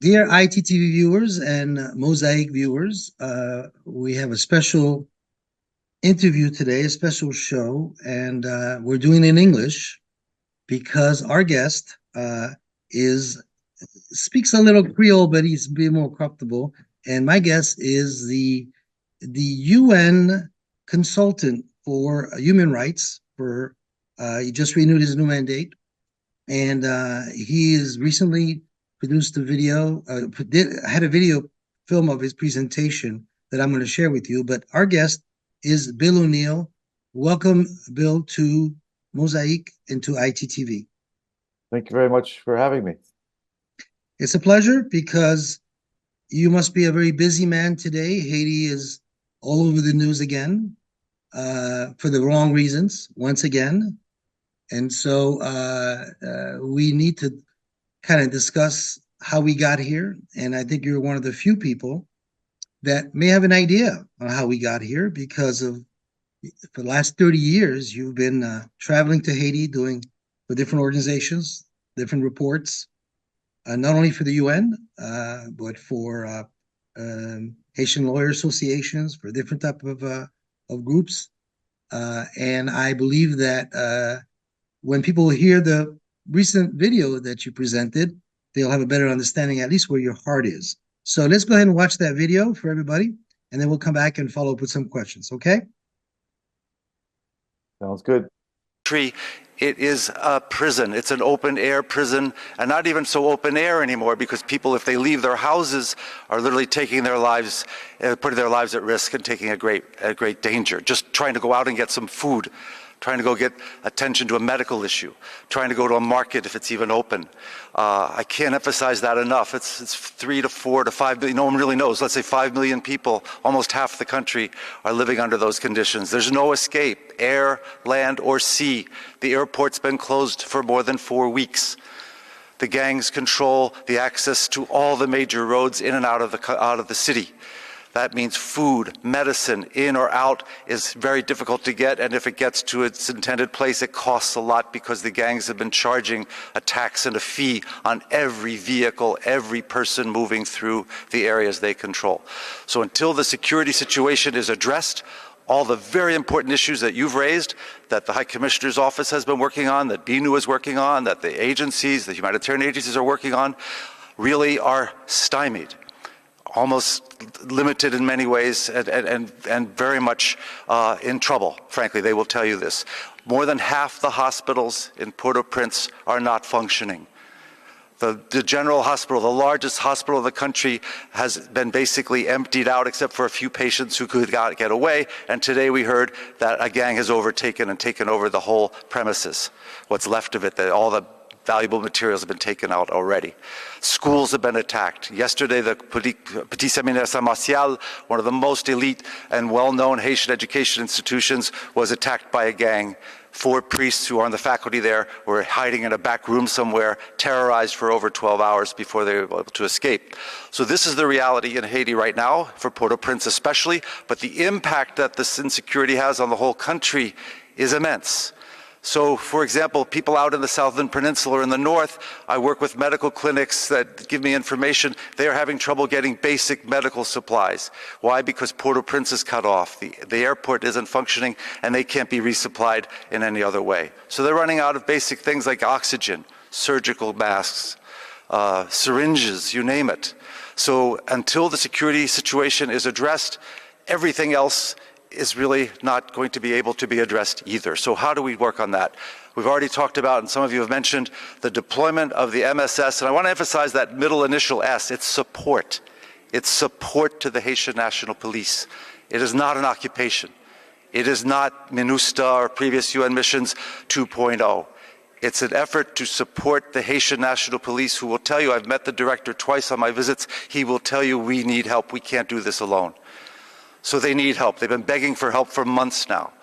Dear ITTV viewers and Mozayk viewers, we have a special interview today, a special show, and we're doing it in English because our guest is speaks a little Creole, but he's a bit more comfortable. And my guest is the UN consultant for human rights. He just renewed his new mandate, and he has recently produced a video, had a video film of his presentation that I'm going to share with you. But our guest is Bill O'Neill. Welcome, Bill, to Mozayk and to ITTV. Thank you very much for having me. It's a pleasure because you must be a very busy man today. Haiti is all over the news again for the wrong reasons, once again. And so we need to kind of discuss how we got here. And I think you're one of the few people that may have an idea on how we got here because for the last 30 years, you've been traveling to Haiti doing for different organizations, different reports, not only for the UN, but for Haitian lawyer associations, for different type of groups. And I believe that when people hear the recent video that you presented, they'll have a better understanding at least where your heart is. So let's go ahead and watch that video for everybody, and then we'll come back and follow up with some questions, okay? Sounds good. It is a prison. It's an open-air prison, and not even so open air anymore because people, if they leave their houses, are literally taking their lives, putting their lives at risk and taking a great danger. Just trying to go out and get some food, trying to go get attention to a medical issue, trying to go to a market if it's even open. I can't emphasize that enough. It's 3 to 4 to 5 million, no one really knows. Let's say 5 million people, almost half the country, are living under those conditions. There's no escape, air, land, or sea. The airport's been closed for more than 4 weeks. The gangs control the access to all the major roads in and out of the city. That means food, medicine, in or out, is very difficult to get, and if it gets to its intended place, it costs a lot because the gangs have been charging a tax and a fee on every vehicle, every person moving through the areas they control. So until the security situation is addressed, all the very important issues that you've raised, that the High Commissioner's Office has been working on, that BNU is working on, that the agencies, the humanitarian agencies are working on, really are stymied. Almost limited in many ways and very much in trouble, frankly. They will tell you this. More than half the hospitals in Port-au-Prince are not functioning. The general hospital, the largest hospital in the country, has been basically emptied out except for a few patients who could get away. And today we heard that a gang has overtaken and taken over the whole premises. What's left of it, that all the valuable materials have been taken out already. Schools have been attacked. Yesterday, the Petit Séminaire Saint-Martial, one of the most elite and well-known Haitian education institutions, was attacked by a gang. 4 priests who are on the faculty there were hiding in a back room somewhere, terrorized for over 12 hours before they were able to escape. So this is the reality in Haiti right now, for Port-au-Prince especially, but the impact that this insecurity has on the whole country is immense. So, for example, people out in the Southern Peninsula or in the north, I work with medical clinics that give me information. They are having trouble getting basic medical supplies. Why? Because Port-au-Prince is cut off. The airport isn't functioning, and they can't be resupplied in any other way. So they're running out of basic things like oxygen, surgical masks, syringes, you name it. So until the security situation is addressed, everything else is really not going to be able to be addressed either. So how do we work on that? We've already talked about, and some of you have mentioned, the deployment of the MSS, and I want to emphasize that middle initial S. It's support. It's support to the Haitian National Police. It is not an occupation. It is not MINUSTA or previous UN missions 2.0. It's an effort to support the Haitian National Police, who will tell you, I've met the director twice on my visits, he will tell you, we need help, we can't do this alone. So they need help. They've been begging for help for months now.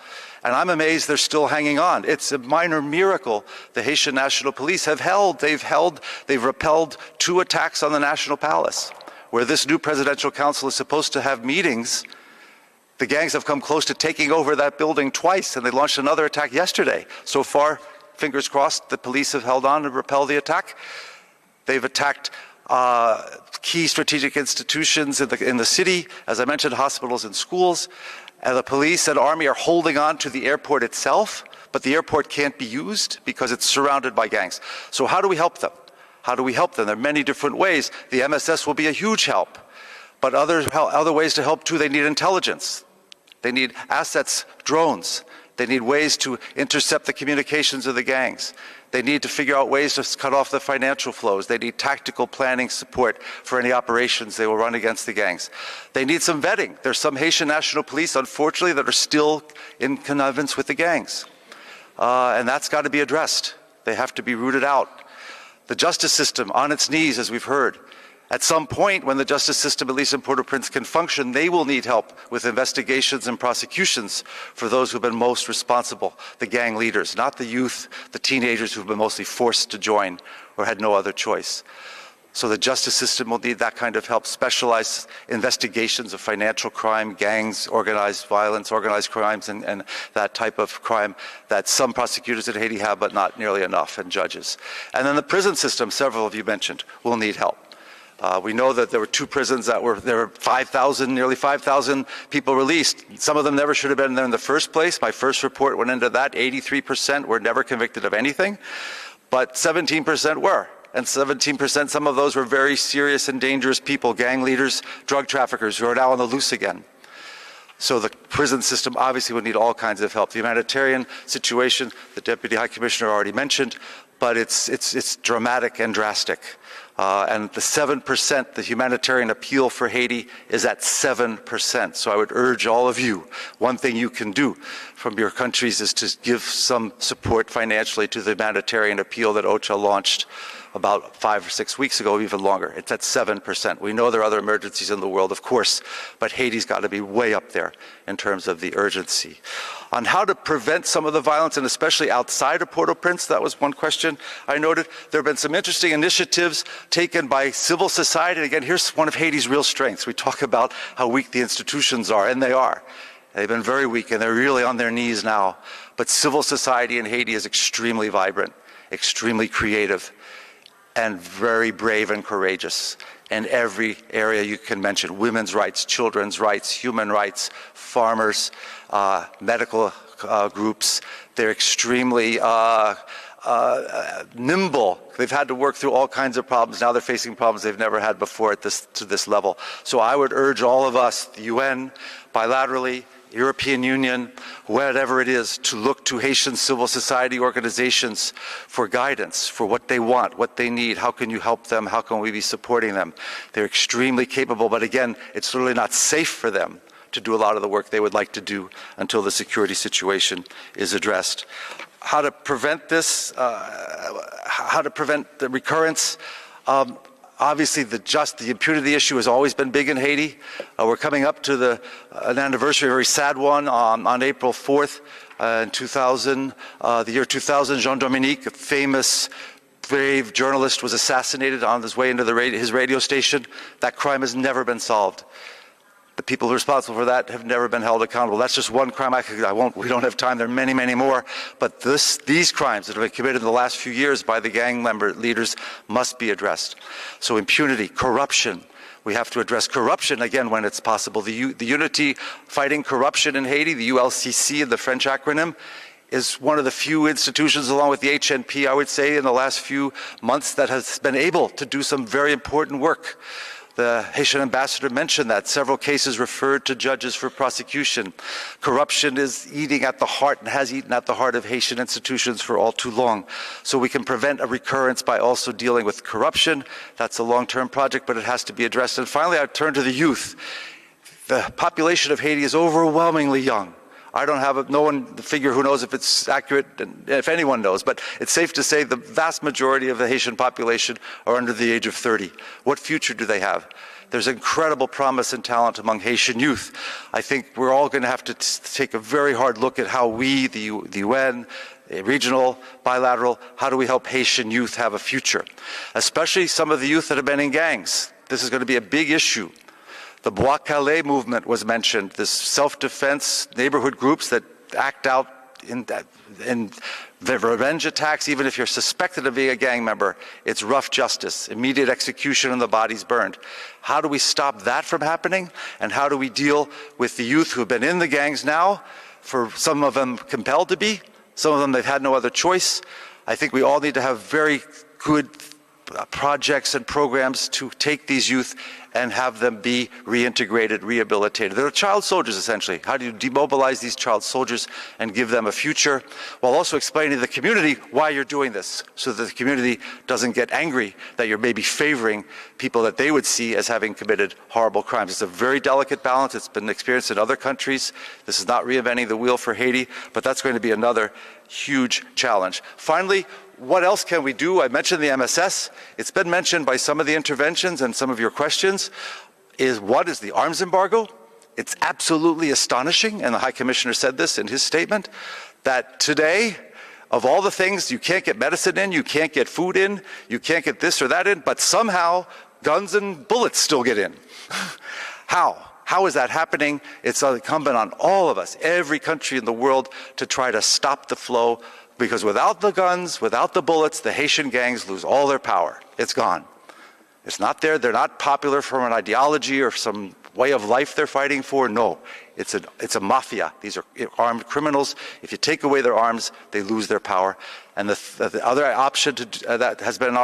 And I'm amazed they're still hanging on. It's a minor miracle the Haitian National Police they've repelled 2 attacks on the National Palace, where this new presidential council is supposed to have meetings. The gangs have come close to taking over that building twice, and they launched another attack yesterday. So far, fingers crossed, the police have held on to repel the attack. They've attacked key strategic institutions in the city, as I mentioned, hospitals and schools. And the police and army are holding on to the airport itself, but the airport can't be used because it's surrounded by gangs. So how do we help them? How do we help them? There are many different ways. The MSS will be a huge help, but other ways to help too. They need intelligence. They need assets, drones. They need ways to intercept the communications of the gangs. They need to figure out ways to cut off the financial flows. They need tactical planning support for any operations they will run against the gangs. They need some vetting. There's some Haitian National Police, unfortunately, that are still in connivance with the gangs. And that's got to be addressed. They have to be rooted out. The justice system on its knees, as we've heard. At some point, when the justice system, at least in Port-au-Prince, can function, they will need help with investigations and prosecutions for those who've been most responsible, the gang leaders, not the youth, the teenagers who've been mostly forced to join or had no other choice. So the justice system will need that kind of help, specialized investigations of financial crime, gangs, organized violence, organized crimes, and that type of crime that some prosecutors in Haiti have, but not nearly enough, and judges. And then the prison system, several of you mentioned, will need help. We know that there were 2 prisons there were 5,000, nearly 5,000 people released. Some of them never should have been there in the first place. My first report went into that. 83% were never convicted of anything, but 17% were. And 17%, some of those were very serious and dangerous people, gang leaders, drug traffickers who are now on the loose again. So the prison system obviously would need all kinds of help. The humanitarian situation, the Deputy High Commissioner already mentioned, but it's dramatic and drastic. And the 7%, the humanitarian appeal for Haiti is at 7%. So I would urge all of you, one thing you can do from your countries is to give some support financially to the humanitarian appeal that OCHA launched about 5 or 6 weeks ago, even longer. It's at 7%. We know there are other emergencies in the world, of course, but Haiti's got to be way up there in terms of the urgency. On how to prevent some of the violence, and especially outside of Port-au-Prince, that was one question I noted. There have been some interesting initiatives taken by civil society. Again, here's one of Haiti's real strengths. We talk about how weak the institutions are, and they are. They've been very weak, and they're really on their knees now. But civil society in Haiti is extremely vibrant, extremely creative, and very brave and courageous in every area you can mention. Women's rights, children's rights, human rights, farmers, medical groups. They're extremely nimble. They've had to work through all kinds of problems. Now they're facing problems they've never had before to this level. So I would urge all of us, the UN, bilaterally, European Union, whatever it is, to look to Haitian civil society organizations for guidance, for what they want, what they need, how can you help them, how can we be supporting them. They're extremely capable, but again, it's really not safe for them to do a lot of the work they would like to do until the security situation is addressed. How to prevent this, how to prevent the recurrence. Obviously, the impunity issue has always been big in Haiti. We're coming up to an anniversary, a very sad one, on April 4th in 2000. The year 2000, Jean-Dominique, a famous, brave journalist, was assassinated on his way into his radio station. That crime has never been solved. The people responsible for that have never been held accountable. That's just one crime. We don't have time. There are many, many more. But these crimes that have been committed in the last few years by the gang member leaders must be addressed. So impunity, corruption. We have to address corruption, again, when it's possible. The Unity Fighting Corruption in Haiti, the ULCC, the French acronym, is one of the few institutions, along with the HNP, I would say, in the last few months that has been able to do some very important work. The Haitian ambassador mentioned that. Several cases referred to judges for prosecution. Corruption is eating at the heart and has eaten at the heart of Haitian institutions for all too long. So we can prevent a recurrence by also dealing with corruption. That's a long-term project, but it has to be addressed. And finally, I turn to the youth. The population of Haiti is overwhelmingly young. I don't have the figure who knows if it's accurate, and if anyone knows, but it's safe to say the vast majority of the Haitian population are under the age of 30. What future do they have? There's incredible promise and talent among Haitian youth. I think we're all going to have to take a very hard look at how we, the UN, regional, bilateral, how do we help Haitian youth have a future? Especially some of the youth that have been in gangs. This is going to be a big issue. The Bois Calais movement was mentioned, this self-defense neighborhood groups that act out in the revenge attacks, even if you're suspected of being a gang member, it's rough justice, immediate execution and the body's burned. How do we stop that from happening? And how do we deal with the youth who've been in the gangs now, for some of them compelled to be, some of them they've had no other choice? I think we all need to have very good projects and programs to take these youth and have them be reintegrated, rehabilitated. They're child soldiers, essentially. How do you demobilize these child soldiers and give them a future, while also explaining to the community why you're doing this, so that the community doesn't get angry that you're maybe favoring people that they would see as having committed horrible crimes. It's a very delicate balance. It's been experienced in other countries. This is not reinventing the wheel for Haiti, but that's going to be another huge challenge. Finally, what else can we do? I mentioned the MSS. It's been mentioned by some of the interventions and some of your questions. What is the arms embargo? It's absolutely astonishing, and the High Commissioner said this in his statement, that today, of all the things, you can't get medicine in, you can't get food in, you can't get this or that in, but somehow guns and bullets still get in. How? How is that happening? It's incumbent on all of us, every country in the world, to try to stop the flow, because without the guns, without the bullets, the Haitian gangs lose all their power. It's gone. It's not there. They're not popular from an ideology or some way of life they're fighting for. No, it's a mafia. These are armed criminals. If you take away their arms, they lose their power. And the other option that has been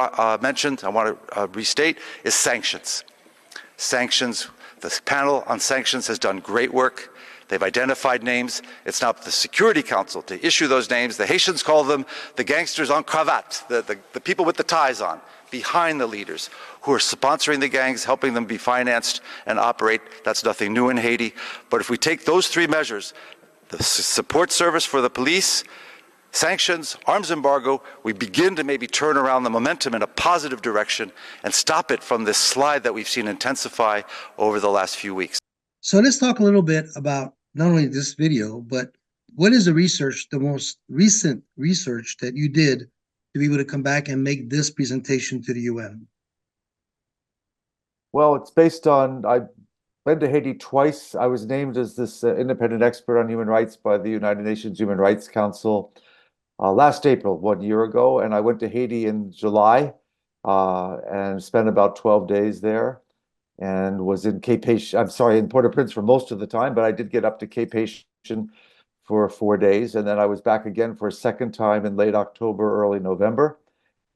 mentioned, I want to restate, is sanctions. Sanctions. The panel on sanctions has done great work. They've identified names. It's now the Security Council to issue those names. The Haitians call them the gangsters en cravate, the people with the ties on, behind the leaders, who are sponsoring the gangs, helping them be financed and operate. That's nothing new in Haiti. But if we take those three measures, the support service for the police, sanctions, arms embargo, we begin to maybe turn around the momentum in a positive direction and stop it from this slide that we've seen intensify over the last few weeks. So let's talk a little bit about not only this video, but what is the research, the most recent research that you did to be able to come back and make this presentation to the UN? Well, it's based on, I've been to Haiti twice. I was named as this independent expert on human rights by the United Nations Human Rights Council last April, 1 year ago. And I went to Haiti in July and spent about 12 days there, and was in Cape Haitian, I'm sorry, in Port-au-Prince for most of the time, but I did get up to Cape Haitian for 4 days. And then I was back again for a second time in late October, early November.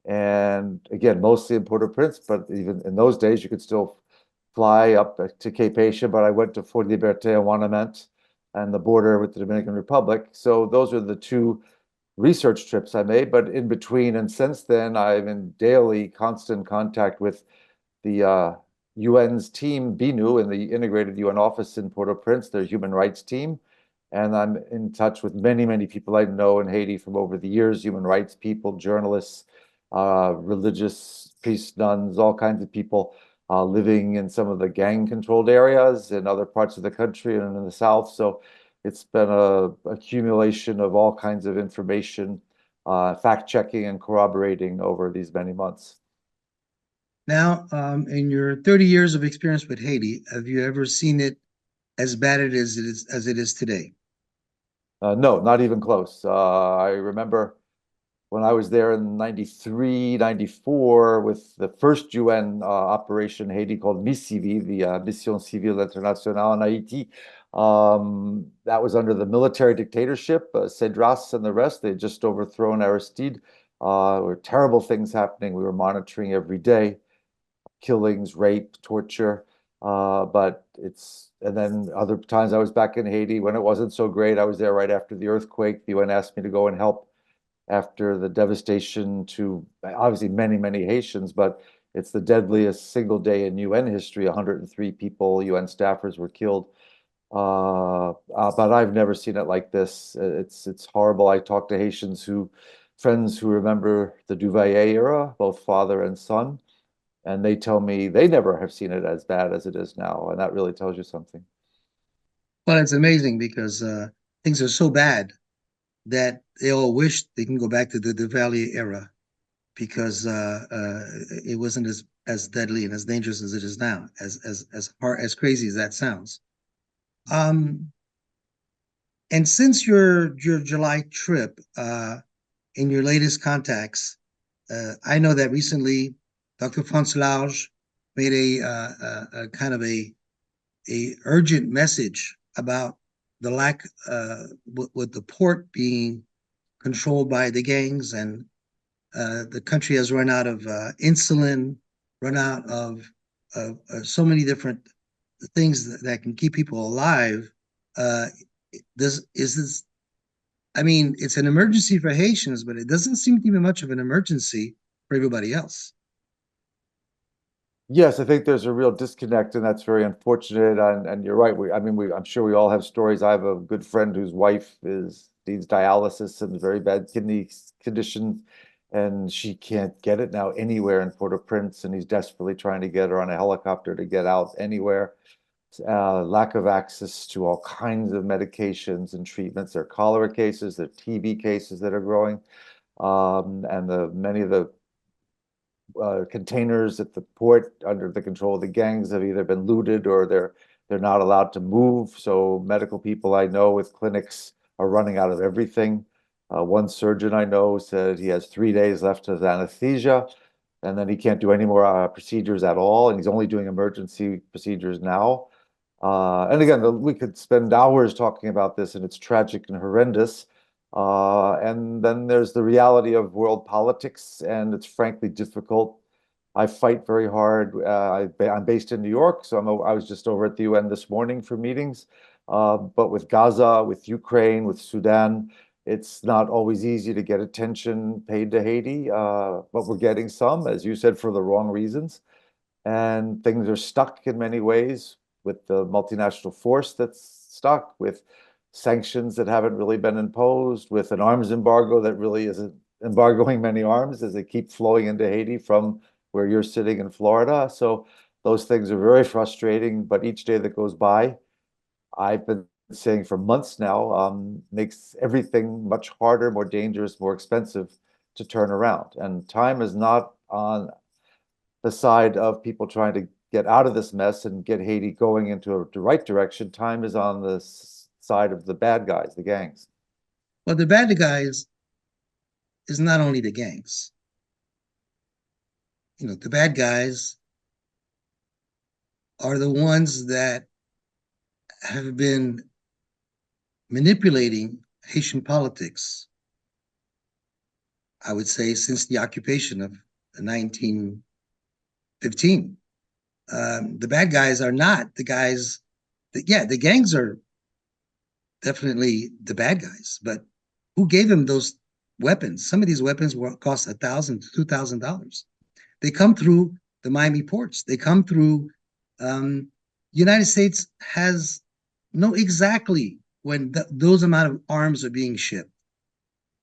And again, mostly in Port-au-Prince, but even in those days, you could still fly up to Cape Haitian. But I went to Fort Liberté and Wanament and the border with the Dominican Republic. So those are the two research trips I made. But in between and since then, I'm in daily constant contact with the UN's team, BINU, in the Integrated UN Office in Port-au-Prince, their human rights team. And I'm in touch with many, many people I know in Haiti from over the years, human rights people, journalists, religious priests, nuns, all kinds of people living in some of the gang-controlled areas in other parts of the country and in the South. So it's been a accumulation of all kinds of information, fact-checking and corroborating over these many months. Now, in your 30 years of experience with Haiti, have you ever seen it as bad as it is today? No, not even close. I remember when I was there in 93, 94 with the first UN operation in Haiti called MICIVI, the Mission Civile Internationale in Haiti. That was under the military dictatorship, Cedras and the rest. They had just overthrown Aristide. There were terrible things happening. We were monitoring every day. Killings, rape, torture, and then other times I was back in Haiti when it wasn't so great. I was there right after the earthquake. The UN asked me to go and help after the devastation to obviously many, many Haitians, but it's the deadliest single day in UN history. 103 people, UN staffers were killed. But I've never seen it like this. It's horrible. I talk to Haitians friends who remember the Duvalier era, both father and son. And they tell me they never have seen it as bad as it is now. And that really tells you something. Well, it's amazing because things are so bad that they all wish they can go back to the Duvalier era, because it wasn't as deadly and as dangerous as it is now, as crazy as that sounds. And since your July trip, in your latest contacts, I know that recently Dr. Foncelage made a kind of a urgent message about the lack with the port being controlled by the gangs, and the country has run out of insulin, run out of so many different things that can keep people alive. Uh, this is this. I mean, it's an emergency for Haitians, but it doesn't seem to be much of an emergency for everybody else. Yes, I think there's a real disconnect, and that's very unfortunate. And you're right. I'm sure we all have stories. I have a good friend whose wife needs dialysis and very bad kidney condition, and she can't get it now anywhere in Port-au-Prince, and he's desperately trying to get her on a helicopter to get out anywhere. Lack of access to all kinds of medications and treatments. There are cholera cases, there are TB cases that are growing, and many of the containers at the port under the control of the gangs have either been looted or they're not allowed to move. So medical people I know with clinics are running out of everything. One surgeon I know said he has 3 days left of anesthesia, and then he can't do any more procedures at all, and he's only doing emergency procedures now. And again, we could spend hours talking about this, and it's tragic and horrendous. And then there's the reality of world politics, and it's frankly difficult. I fight very hard. I'm based in New York, so I was just over at the UN this morning for meetings. But with Gaza, with Ukraine, with Sudan, it's not always easy to get attention paid to Haiti, but we're getting some, as you said, for the wrong reasons. And things are stuck in many ways with the multinational force that's stuck, with sanctions that haven't really been imposed, with an arms embargo that really isn't embargoing many arms as they keep flowing into Haiti from where you're sitting in Florida. So those things are very frustrating, but each day that goes by, I've been saying for months now, makes everything much harder, more dangerous, more expensive to turn around. And time is not on the side of people trying to get out of this mess and get Haiti going into the right direction. Time is on the side of the bad guys, the gangs. Well, the bad guys is not only the gangs. You know, the bad guys are the ones that have been manipulating Haitian politics, I would say, since the occupation of 1915. The bad guys are not the guys yeah, the gangs are definitely the bad guys, but who gave them those weapons? Some of these weapons cost $1,000 to $2,000. They come through the Miami ports. They come through. United States know exactly when those amount of arms are being shipped.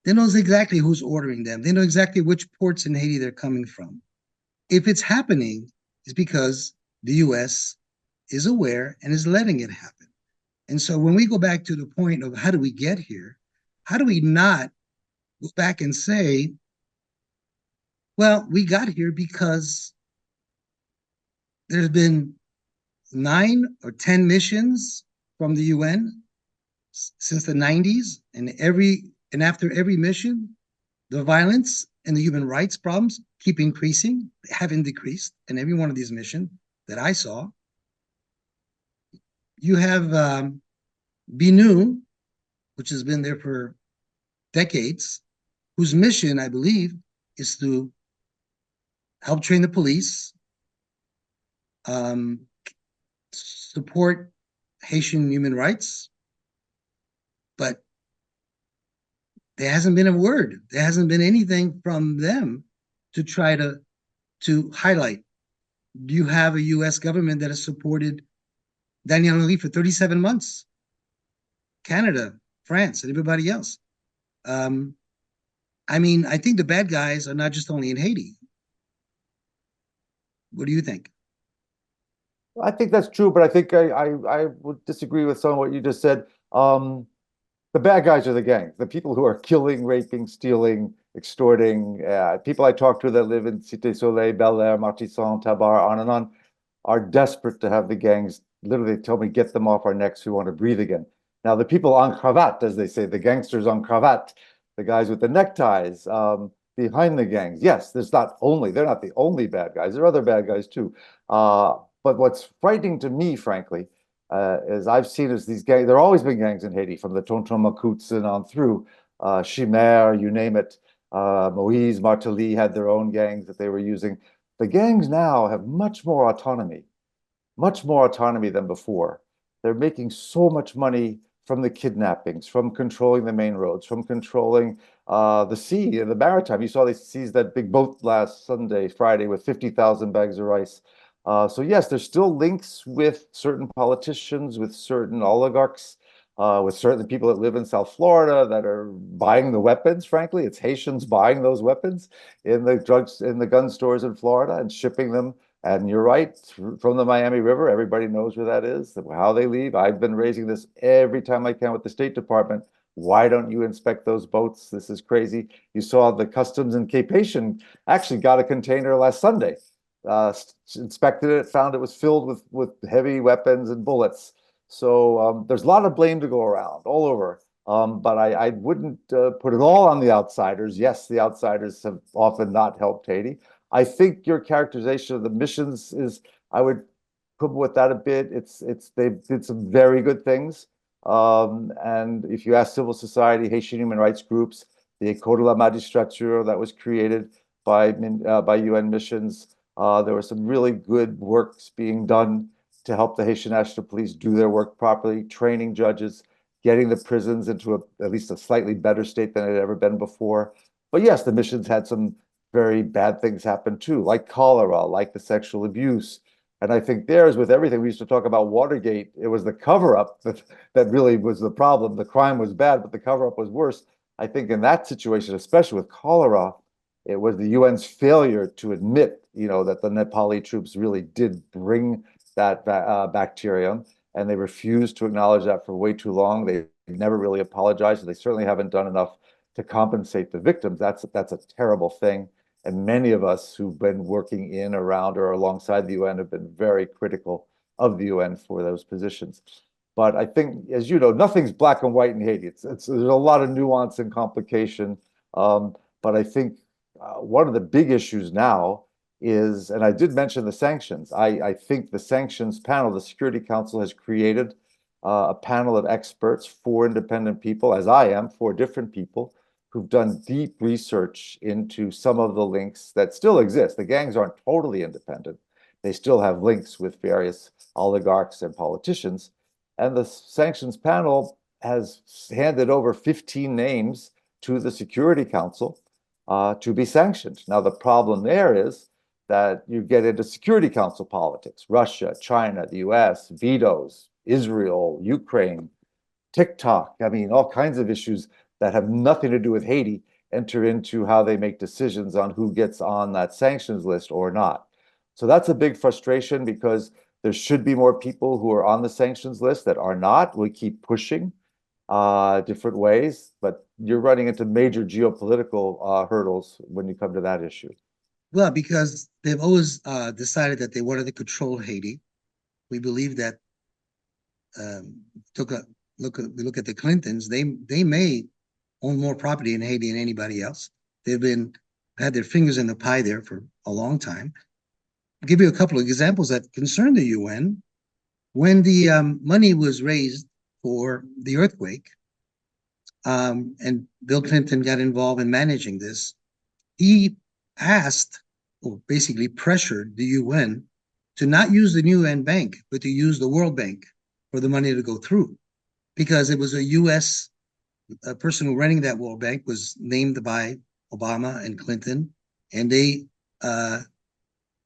They know exactly who's ordering them. They know exactly which ports in Haiti they're coming from. If it's happening, it's because the U.S. is aware and is letting it happen. And so when we go back to the point of how do we get here, how do we not go back and say, well, we got here because there's been 9 or 10 missions from the UN since the 90s, and after every mission, the violence and the human rights problems keep increasing, haven't decreased in every one of these missions that I saw. You have BNU, which has been there for decades, whose mission, I believe, is to help train the police, support Haitian human rights, but there hasn't been a word. There hasn't been anything from them to try to highlight. You have a U.S. government that has supported Daniel Henry for 37 months, Canada, France, and everybody else. I mean, I think the bad guys are not just only in Haiti. What do you think? I think that's true, but I think I would disagree with some of what you just said. The bad guys are the gangs, the people who are killing, raping, stealing, extorting. People I talk to that live in Cité Soleil, Bel Air, Martissan, Tabar, on and on, are desperate to have the gangs literally tell me, get them off our necks, we want to breathe again. Now, the people en cravate, as they say, the gangsters en cravate, the guys with the neckties behind the gangs. Yes, they're not the only bad guys. There are other bad guys too. But what's frightening to me, frankly, is I've seen is these gangs. There have always been gangs in Haiti, from the Tonton Macoutes and on through. Chimère, you name it. Moïse, Martelly had their own gangs that they were using. The gangs now have much more autonomy than before. They're making so much money from the kidnappings, from controlling the main roads, from controlling the sea and the maritime. You saw they seized that big boat last Friday, with 50,000 bags of rice. So yes, there's still links with certain politicians, with certain oligarchs, with certain people that live in South Florida that are buying the weapons. Frankly, it's Haitians buying those weapons in the gun stores in Florida and shipping them. And you're right, from the Miami River, everybody knows where that is, how they leave. I've been raising this every time I can with the State Department. Why don't you inspect those boats? This is crazy. You saw the customs in Cape Haitian actually got a container last Sunday, inspected it, found it was filled with heavy weapons and bullets. So there's a lot of blame to go around all over. But I wouldn't put it all on the outsiders. Yes, the outsiders have often not helped Haiti. I think your characterization of the missions is, I would quibble with that a bit. They did some very good things. And if you ask civil society, Haitian human rights groups, the École de la Magistrature that was created by UN missions, there were some really good works being done to help the Haitian National Police do their work properly, training judges, getting the prisons into at least a slightly better state than it had ever been before. But yes, the missions had some very bad things happen too, like cholera, like the sexual abuse. And I think there's with everything. We used to talk about Watergate. It was the cover-up that really was the problem. The crime was bad, but the cover-up was worse. I think in that situation, especially with cholera, it was the UN's failure to admit, that the Nepali troops really did bring that bacterium, and they refused to acknowledge that for way too long. They never really apologized, and they certainly haven't done enough to compensate the victims. That's a terrible thing. And many of us who've been working in, around, or alongside the UN have been very critical of the UN for those positions. But I think, as you know, nothing's black and white in Haiti. There's a lot of nuance and complication. But I think one of the big issues now is, and I did mention the sanctions. I think the sanctions panel, the Security Council, has created a panel of experts, 4 independent people, as I am, 4 different people, who've done deep research into some of the links that still exist. The gangs aren't totally independent. They still have links with various oligarchs and politicians. And the sanctions panel has handed over 15 names to the Security Council to be sanctioned. Now, the problem there is that you get into Security Council politics. Russia, China, the US, vetoes, Israel, Ukraine, TikTok, all kinds of issues that have nothing to do with Haiti enter into how they make decisions on who gets on that sanctions list or not. So that's a big frustration, because there should be more people who are on the sanctions list that are not. We keep pushing different ways, but you're running into major geopolitical hurdles when you come to that issue. Well, because they've always decided that they wanted to control Haiti. We believe that we look at the Clintons, they may own more property in Haiti than anybody else. They've had their fingers in the pie there for a long time. I'll give you a couple of examples that concern the UN. When the money was raised for the earthquake, and Bill Clinton got involved in managing this, he asked, or basically pressured, the UN to not use the UN bank, but to use the World Bank for the money to go through, because it was a US person who running that World Bank was named by Obama and Clinton, and they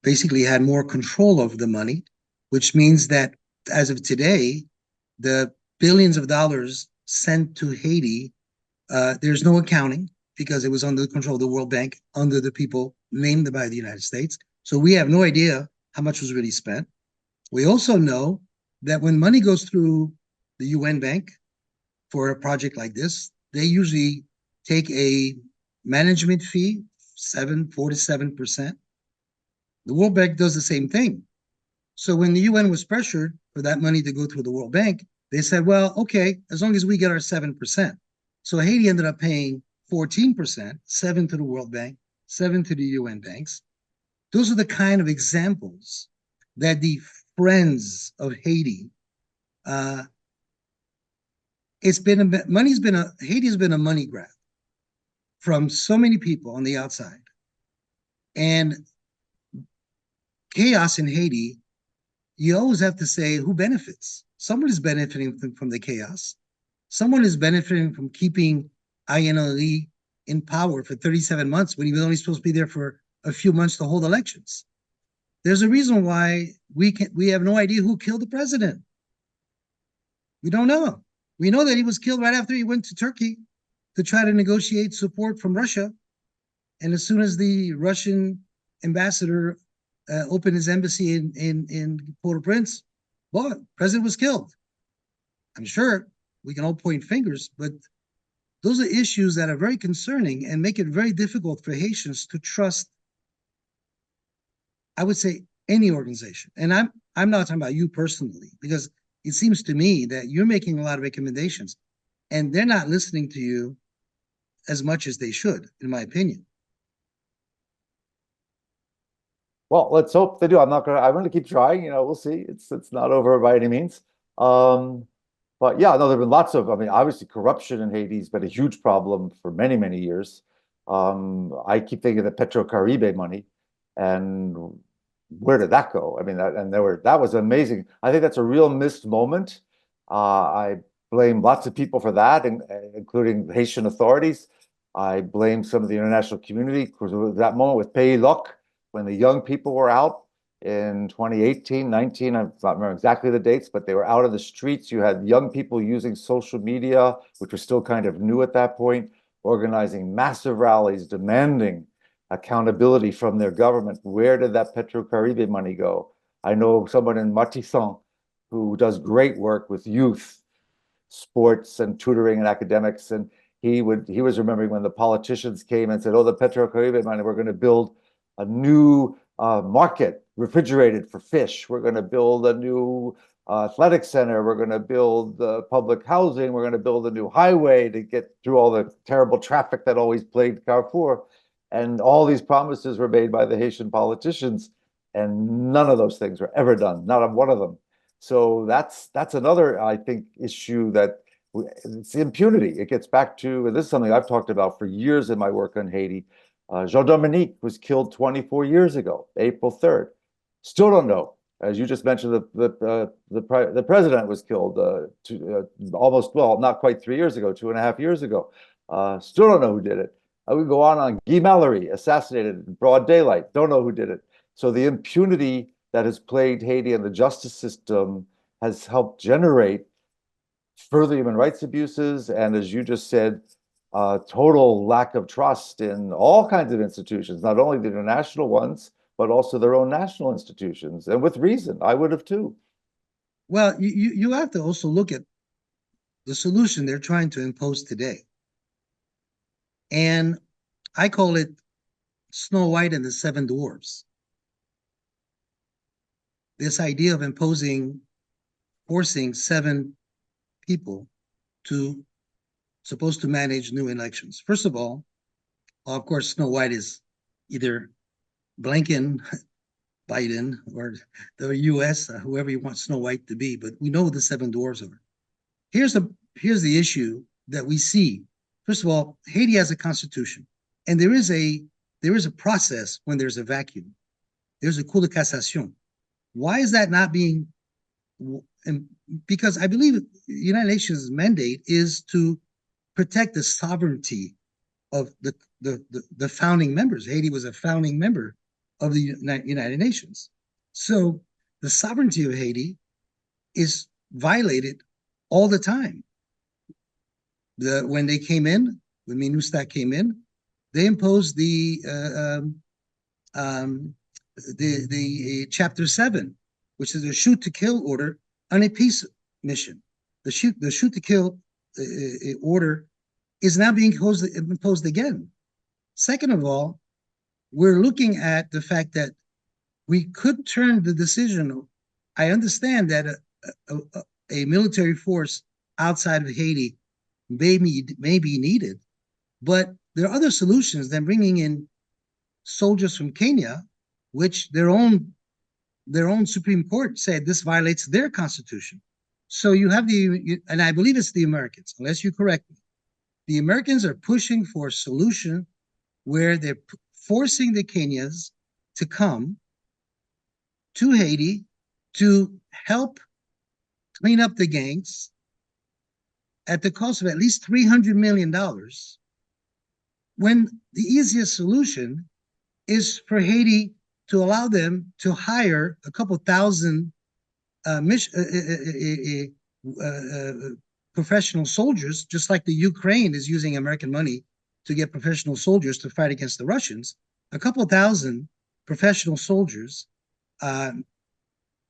basically had more control over the money, which means that as of today, the billions of dollars sent to Haiti, there's no accounting, because it was under the control of the World Bank, under the people named by the United States. So we have no idea how much was really spent. We also know that when money goes through the UN Bank for a project like this, they usually take a management fee, 4 to 7%. The World Bank does the same thing. So when the UN was pressured for that money to go through the World Bank, They said, well, okay, as long as we get our 7%. So Haiti ended up paying 14%, 7 to the World Bank, 7 to the UN banks. Those are the kind of examples that the friends of Haiti, Haiti's been a money grab from so many people on the outside. And chaos in Haiti, you always have to say who benefits. Someone is benefiting from the chaos. Someone is benefiting from keeping INLE in power for 37 months when he was only supposed to be there for a few months to hold elections. There's a reason why we have no idea who killed the president. We don't know. We know that he was killed right after he went to Turkey to try to negotiate support from Russia. And as soon as the Russian ambassador opened his embassy in Port-au-Prince, well, the president was killed. I'm sure we can all point fingers, but those are issues that are very concerning and make it very difficult for Haitians to trust, I would say, any organization. And I'm not talking about you personally, because it seems to me that you're making a lot of recommendations and they're not listening to you as much as they should, in my opinion. Well, let's hope they do. I'm going to keep trying, we'll see. It's not over by any means. But yeah, no, there've been obviously corruption in Haiti has been a huge problem for many, many years. I keep thinking of the Petro-Caribe money, and where did that go? I mean, that was amazing. I think that's a real missed moment. I blame lots of people for that, including Haitian authorities. I blame some of the international community because that moment with Pays Loc, when the young people were out in 2018, 19, I don't remember exactly the dates, but they were out of the streets. You had young people using social media, which was still kind of new at that point, organizing massive rallies, demanding accountability from their government. Where did that Petro-Caribe money go? I know someone in Matisson who does great work with youth, sports and tutoring and academics. And he was remembering when the politicians came and said, oh, the Petro-Caribe money, we're going to build a new market, refrigerated for fish. We're going to build a new athletic center. We're going to build public housing. We're going to build a new highway to get through all the terrible traffic that always plagued Carrefour. And all these promises were made by the Haitian politicians, and none of those things were ever done, not one of them. So that's another, I think, issue that it's impunity. It gets back to, and this is something I've talked about for years in my work on Haiti. Jean-Dominique was killed 24 years ago, April 3rd. Still don't know. As you just mentioned, the president was killed almost, well, not quite 3 years ago, 2.5 years ago. Still don't know who did it. I would go on Guy Mallory, assassinated in broad daylight. Don't know who did it. So the impunity that has plagued Haiti and the justice system has helped generate further human rights abuses. And as you just said, total lack of trust in all kinds of institutions, not only the international ones, but also their own national institutions. And with reason, I would have too. Well, you have to also look at the solution they're trying to impose today. And I call it Snow White and the Seven Dwarves. This idea of forcing 7 people supposed to manage new elections. First of all, of course, Snow White is either Blinken, Biden, or the US, whoever you want Snow White to be, but we know who the 7 dwarves are. Here's the issue that we see. First of all, Haiti has a constitution, and there is a process when there's a vacuum. There's a cour de cassation. Why is that not being? Because I believe the United Nations mandate is to protect the sovereignty of the founding members. Haiti was a founding member of the United Nations. So the sovereignty of Haiti is violated all the time. When they came in, when MINUSTAH came in, they imposed the Chapter 7, which is a shoot-to-kill order on a peace mission. The shoot-to-kill order is now being imposed again. Second of all, we're looking at the fact that we could turn the decision. I understand that a military force outside of Haiti may be needed, but there are other solutions than bringing in soldiers from Kenya, which their own Supreme Court said this violates their constitution. So you have and I believe it's the Americans, unless you correct me. The Americans are pushing for a solution where they're forcing the Kenyans to come to Haiti to help clean up the gangs at the cost of at least $300 million, when the easiest solution is for Haiti to allow them to hire a couple thousand professional soldiers, just like the Ukraine is using American money to get professional soldiers to fight against the Russians. A couple thousand professional soldiers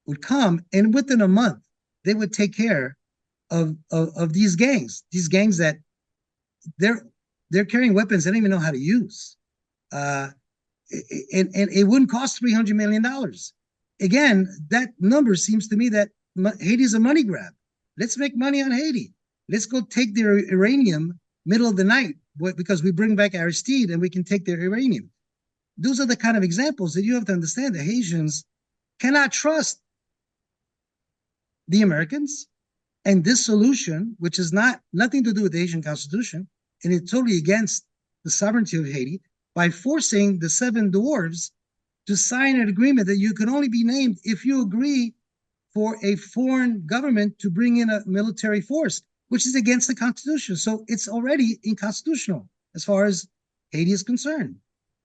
would come, and within a month, they would take care of these gangs that they're carrying weapons they don't even know how to use. And it wouldn't cost $300 million. Again, that number seems to me that Haiti's a money grab. Let's make money on Haiti. Let's go take their uranium middle of the night because we bring back Aristide and we can take their uranium. Those are the kind of examples that you have to understand. The Haitians cannot trust the Americans, and this solution, which is nothing to do with the Haitian Constitution, and it's totally against the sovereignty of Haiti, by forcing the 7 dwarves to sign an agreement that you can only be named if you agree for a foreign government to bring in a military force, which is against the Constitution. So it's already unconstitutional as far as Haiti is concerned.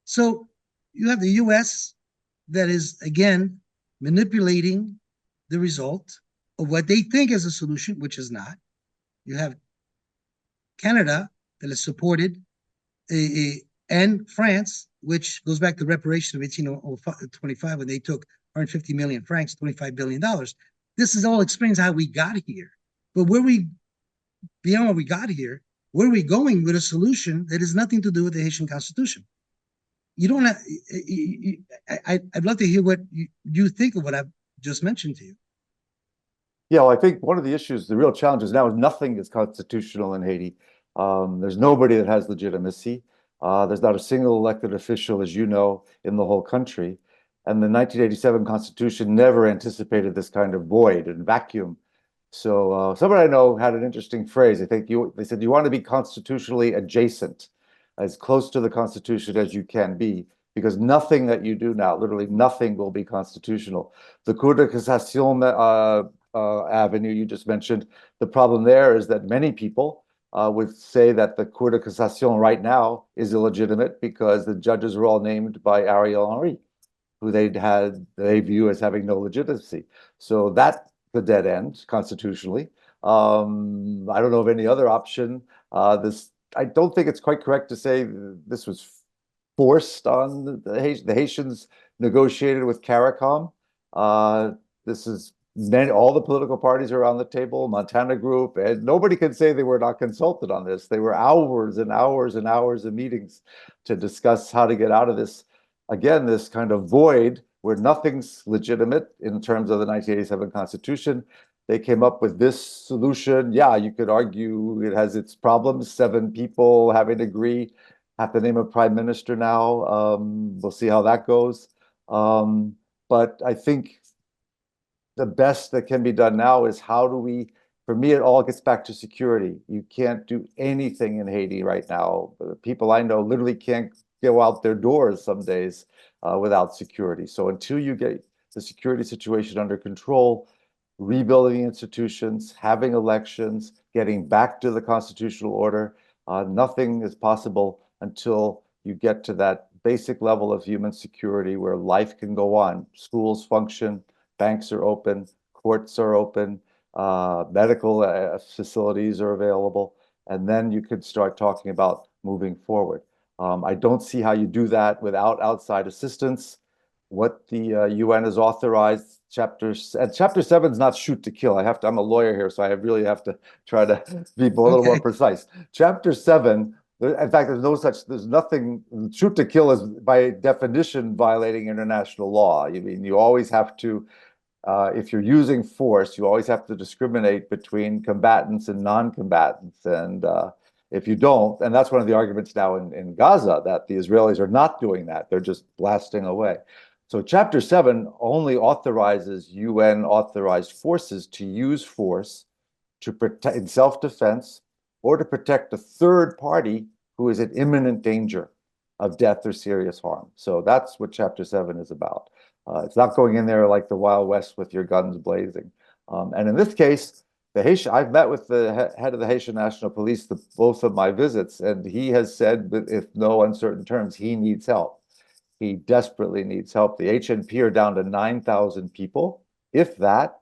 So you have the US that is, again, manipulating the result of what they think is a solution, which is not. You have Canada that is supported, and France, which goes back to reparation of 1825 when they took 150 million francs, $25 billion. This is all explains how we got here. But beyond what we got here, where are we going with a solution that has nothing to do with the Haitian Constitution? You don't have, I'd love to hear what you think of what I've just mentioned to you. Yeah, well, I think one of the issues, the real challenges now is nothing is constitutional in Haiti. There's nobody that has legitimacy. There's not a single elected official, as you know, in the whole country. And the 1987 Constitution never anticipated this kind of void and vacuum. So somebody I know had an interesting phrase. I think they said you want to be constitutionally adjacent, as close to the Constitution as you can be, because nothing that you do now, literally nothing, will be constitutional. The Cour de Cassation avenue you just mentioned, the problem there is that many people would say that the Cour de Cassation right now is illegitimate because the judges were all named by Ariel Henry, who they view as having no legitimacy. So that's the dead end constitutionally. I don't know of any other option. I don't think it's quite correct to say this was forced on the Haitians negotiated with CARICOM. This is all the political parties are on the table, Montana Group, and nobody can say they were not consulted on this. They were hours and hours and hours of meetings to discuss how to get out of this, again, this kind of void where nothing's legitimate in terms of the 1987 Constitution. They came up with this solution. Yeah, you could argue it has its problems. 7 people having to agree, have to name a prime minister now. We'll see how that goes. But I think the best that can be done now is how do we, for me, it all gets back to security. You can't do anything in Haiti right now. The people I know literally can't go out their doors some days without security. So until you get the security situation under control, rebuilding institutions, having elections, getting back to the constitutional order, nothing is possible until you get to that basic level of human security where life can go on. Schools function, banks are open, courts are open, medical facilities are available, and then you could start talking about moving forward. I don't see how you do that without outside assistance. What the UN has authorized, chapter 7 is not shoot to kill. I'm a lawyer here, so I really have to try to be a little more precise. Chapter 7, in fact, there's nothing, shoot to kill is by definition violating international law. You mean you always have to if you're using force, you always have to discriminate between combatants and non-combatants. And if you don't, and that's one of the arguments now in Gaza, that the Israelis are not doing that. They're just blasting away. So Chapter 7 only authorizes UN authorized forces to use force to protect in self-defense or to protect a third party who is in imminent danger of death or serious harm. So that's what Chapter 7 is about. It's not going in there like the Wild West with your guns blazing. And in this case, I've met with the head of the Haitian National Police both of my visits, and he has said, with no uncertain terms, he needs help. He desperately needs help. The HNP are down to 9,000 people, if that,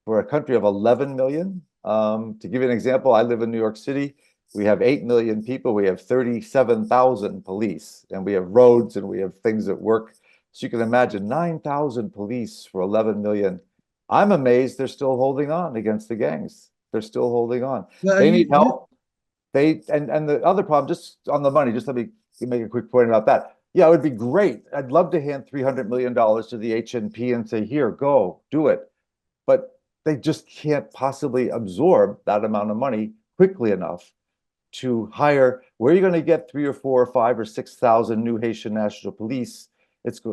for a country of 11 million. To give you an example, I live in New York City. We have 8 million people. We have 37,000 police, and we have roads and we have things that work. So you can imagine 9,000 police for 11 million. I'm amazed they're still holding on against the gangs. They're still holding on. Well, They need help. And the other problem, just on the money, just let me make a quick point about that. Yeah, it would be great. I'd love to hand $300 million to the HNP and say, here, go, do it. But they just can't possibly absorb that amount of money quickly enough to hire. Where are you going to get 3 or 4 or 5 or 6,000 new Haitian National Police?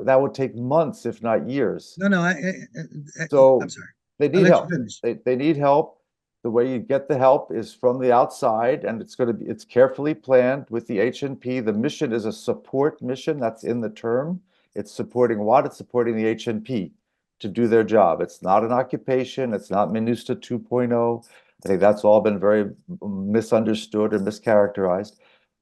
That would take months, if not years. No, So I'm sorry. they I'll need let help. you finish. They need help. The way you get the help is from the outside, and it's carefully planned with the HNP. The mission is a support mission. That's in the term. It's supporting what? It's supporting the HNP to do their job. It's not an occupation. It's not MINUSTA 2.0. I think that's all been very misunderstood or mischaracterized.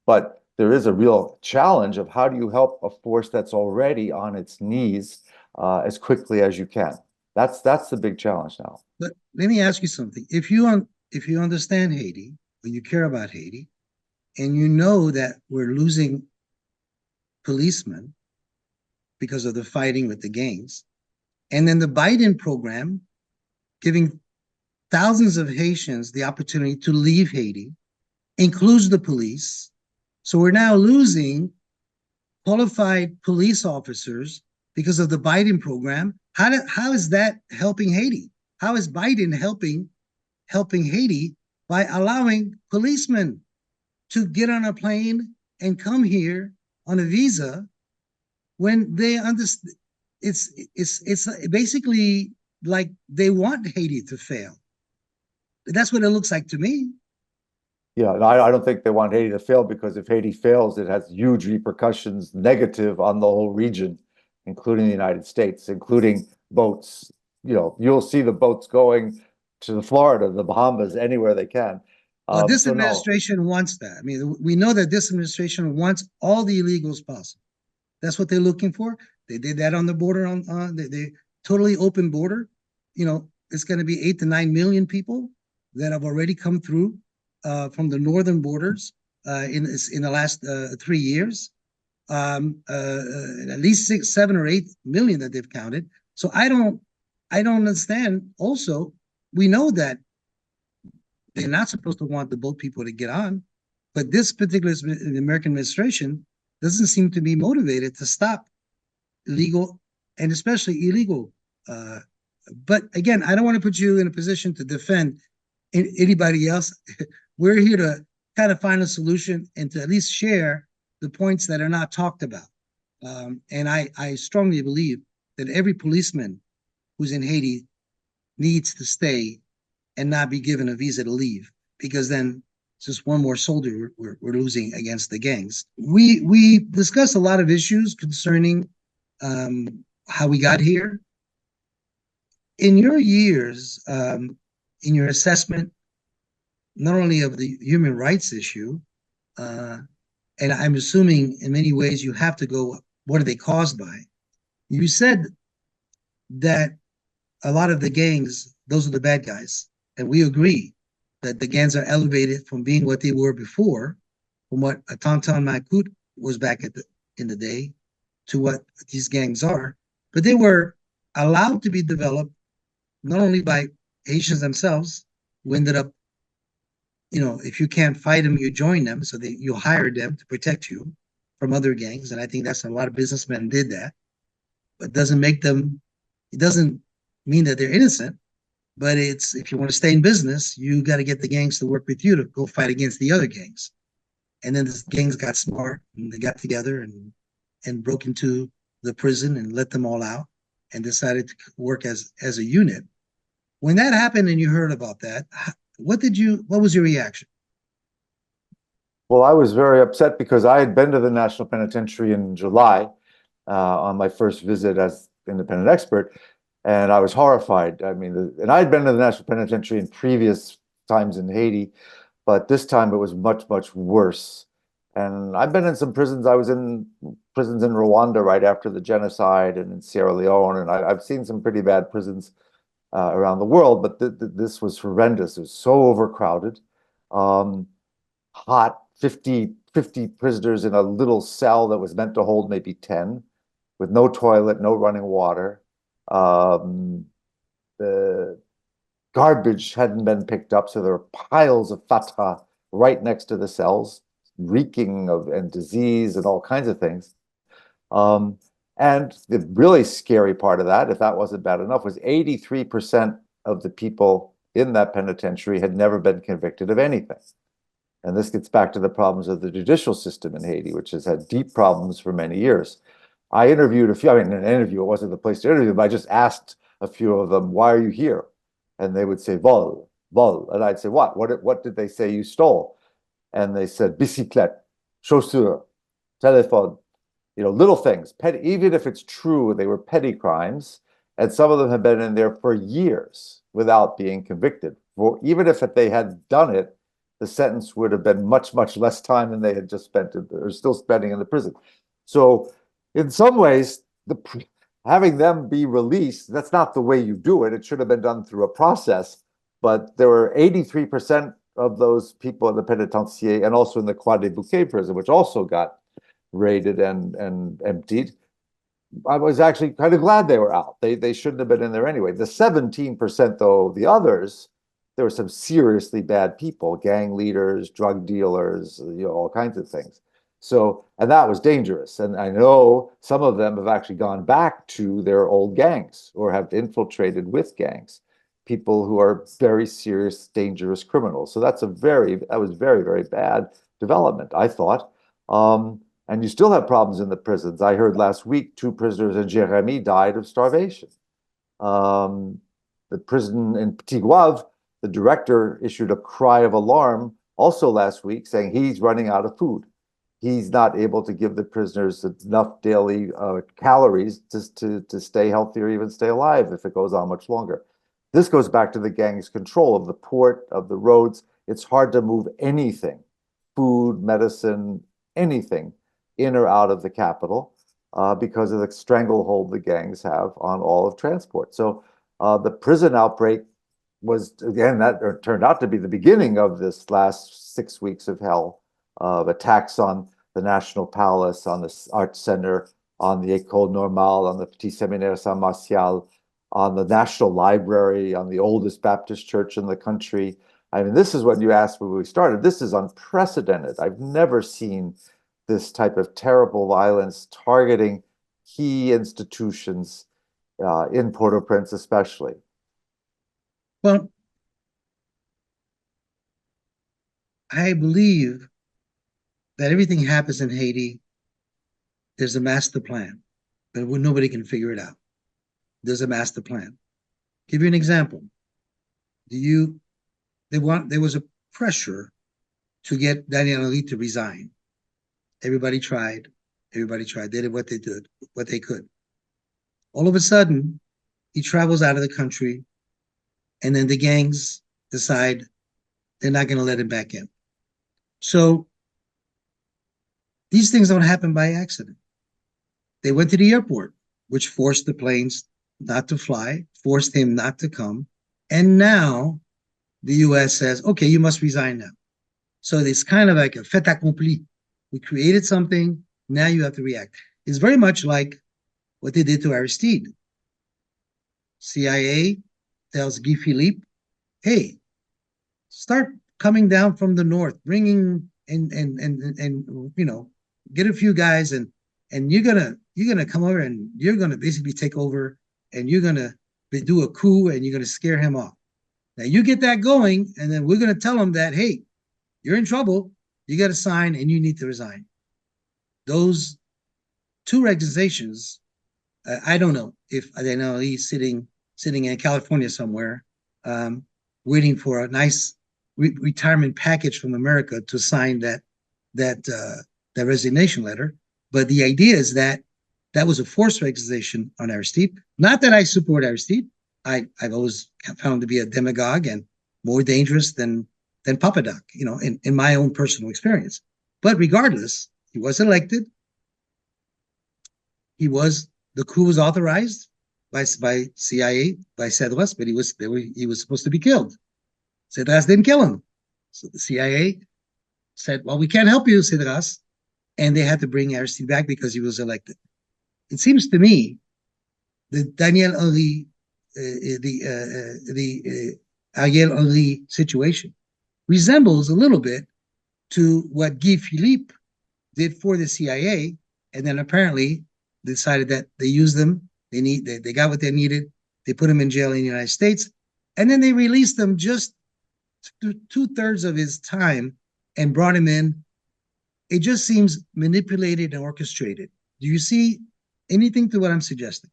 But there is a real challenge of how do you help a force that's already on its knees as quickly as you can. That's the big challenge now. But let me ask you something. If you understand Haiti, or you care about Haiti, and you know that we're losing policemen because of the fighting with the gangs, and then the Biden program giving thousands of Haitians the opportunity to leave Haiti includes the police. So we're now losing qualified police officers because of the Biden program. How is that helping Haiti? How is Biden helping Haiti by allowing policemen to get on a plane and come here on a visa when they understand it's basically like they want Haiti to fail? That's what it looks like to me. Yeah, I don't think they want Haiti to fail, because if Haiti fails, it has huge repercussions, negative on the whole region, including the United States, including boats. You'll see the boats going to Florida, the Bahamas, anywhere they can. Well, this So no. administration wants that. I mean, we know that this administration wants all the illegals possible. That's what they're looking for. They did that on the border. They totally open border. It's going to be 8 to 9 million people that have already come through from the northern borders in the last 3 years. At least 6, 7, or 8 million that they've counted. So I don't understand. Also, we know that they're not supposed to want the boat people to get on, but this particular American administration doesn't seem to be motivated to stop illegal and especially illegal. But again, I don't want to put you in a position to defend anybody else. We're here to kind of find a solution and to at least share the points that are not talked about. And I strongly believe that every policeman who's in Haiti needs to stay and not be given a visa to leave, because then it's just one more soldier we're losing against the gangs. We discussed a lot of issues concerning how we got here. In your years, in your assessment, not only of the human rights issue, and I'm assuming in many ways you have to go, what are they caused by? You said that a lot of the gangs, those are the bad guys. And we agree that the gangs are elevated from being what they were before, from what a Tonton Macoute was back in the day, to what these gangs are. But they were allowed to be developed not only by Haitians themselves, who ended up, if you can't fight them, you join them. So you hired them to protect you from other gangs. And I think that's a lot of businessmen did that. But it doesn't mean that they're innocent, but it's if you want to stay in business, you got to get the gangs to work with you to go fight against the other gangs. And then the gangs got smart and they got together and broke into the prison and let them all out and decided to work as a unit. When that happened and you heard about that, what was your reaction? Well, I was very upset because I had been to the National Penitentiary in July on my first visit as independent expert, and I was horrified. I mean, and I had been to the National Penitentiary in previous times in Haiti, but this time it was much, much worse. And I've been in some prisons. I was in prisons in Rwanda right after the genocide and in Sierra Leone, and I've seen some pretty bad prisons around the world, but this was horrendous. It was so overcrowded, hot, 50 prisoners in a little cell that was meant to hold maybe 10, with no toilet, no running water. The garbage hadn't been picked up, so there were piles of fata right next to the cells, reeking of and disease and all kinds of things. And the really scary part of that, if that wasn't bad enough, was 83% of the people in that penitentiary had never been convicted of anything. And this gets back to the problems of the judicial system in Haiti, which has had deep problems for many years. I interviewed a few, I mean, in an interview, it wasn't the place to interview, but I just asked a few of them, why are you here? And they would say, vol, vol. And I'd say, what? What did they say you stole? And they said, bicyclette, chaussure, telephone, you know, little things. Petty, even if it's true, they were petty crimes. And some of them have been in there for years without being convicted. For, even if they had done it, the sentence would have been much, much less time than they had just spent, or still spending in the prison. So in some ways, having them be released, that's not the way you do it. It should have been done through a process. But there were 83% of those people in the penitentiary and also in the Croix des Bouquets prison, which also got raided and emptied. I was actually kind of glad they were out. They shouldn't have been in there anyway. The 17%, though, the others, there were some seriously bad people, gang leaders, drug dealers, you know, all kinds of things. So, and that was dangerous. And I know some of them have actually gone back to their old gangs or have infiltrated with gangs, people who are very serious, dangerous criminals. So that was very, very bad development, I thought. And you still have problems in the prisons. I heard last week 2 prisoners in Jérémie died of starvation. The prison in Petit Goâve, the director issued a cry of alarm also last week saying he's running out of food. He's not able to give the prisoners enough daily calories to stay healthy or even stay alive if it goes on much longer. This goes back to the gang's control of the port, of the roads. It's hard to move anything, food, medicine, anything, in or out of the capital because of the stranglehold the gangs have on all of transport. So the prison outbreak was, again, that turned out to be the beginning of this last 6 weeks of hell, of attacks on the National Palace, on the Arts Center, on the École Normale, on the Petit Séminaire Saint-Martial, on the National Library, on the oldest Baptist church in the country. I mean, this is what you asked when we started. This is unprecedented. I've never seen this type of terrible violence targeting key institutions in Port-au-Prince especially. Well, I believe that everything happens in Haiti. There's a master plan, but nobody can figure it out. There's a master plan. Give you an example. There was a pressure to get Daniel Henry to resign. Everybody tried. They did what they could. All of a sudden, he travels out of the country, and then the gangs decide they're not going to let him back in. So these things don't happen by accident. They went to the airport, which forced the planes not to fly, forced him not to come. And now the US says, okay, you must resign now. So it's kind of like a fait accompli. We created something, now you have to react. It's very much like what they did to Aristide. CIA tells Guy Philippe, hey, start coming down from the north, bringing and you know, get a few guys and you're gonna come over and you're gonna basically take over and you're gonna do a coup and you're going to scare him off. Now you get that going, and then we're going to tell him that, hey, you're in trouble. You got to sign and you need to resign. Those two registrations, I don't know if they know he's sitting in California somewhere, waiting for a nice retirement package from America to sign that resignation letter. But the idea is that was a forced resignation on Aristide. Not that I support Aristide. I've always found to be a demagogue and more dangerous than Papadoc, in my own personal experience. But regardless, he was elected. The coup was authorized by CIA, by Cedras, but he was supposed to be killed. Cedras didn't kill him. So the CIA said, well, we can't help you, Cedras. And they had to bring Aristide back because he was elected. It seems to me that Daniel Henry, Ariel Henry situation resembles a little bit to what Guy Philippe did for the CIA, and then apparently decided that they used them. They got what they needed. They put him in jail in the United States, and then they released him just 2/3 of his time and brought him in. It just seems manipulated and orchestrated. Do you see anything to what I'm suggesting?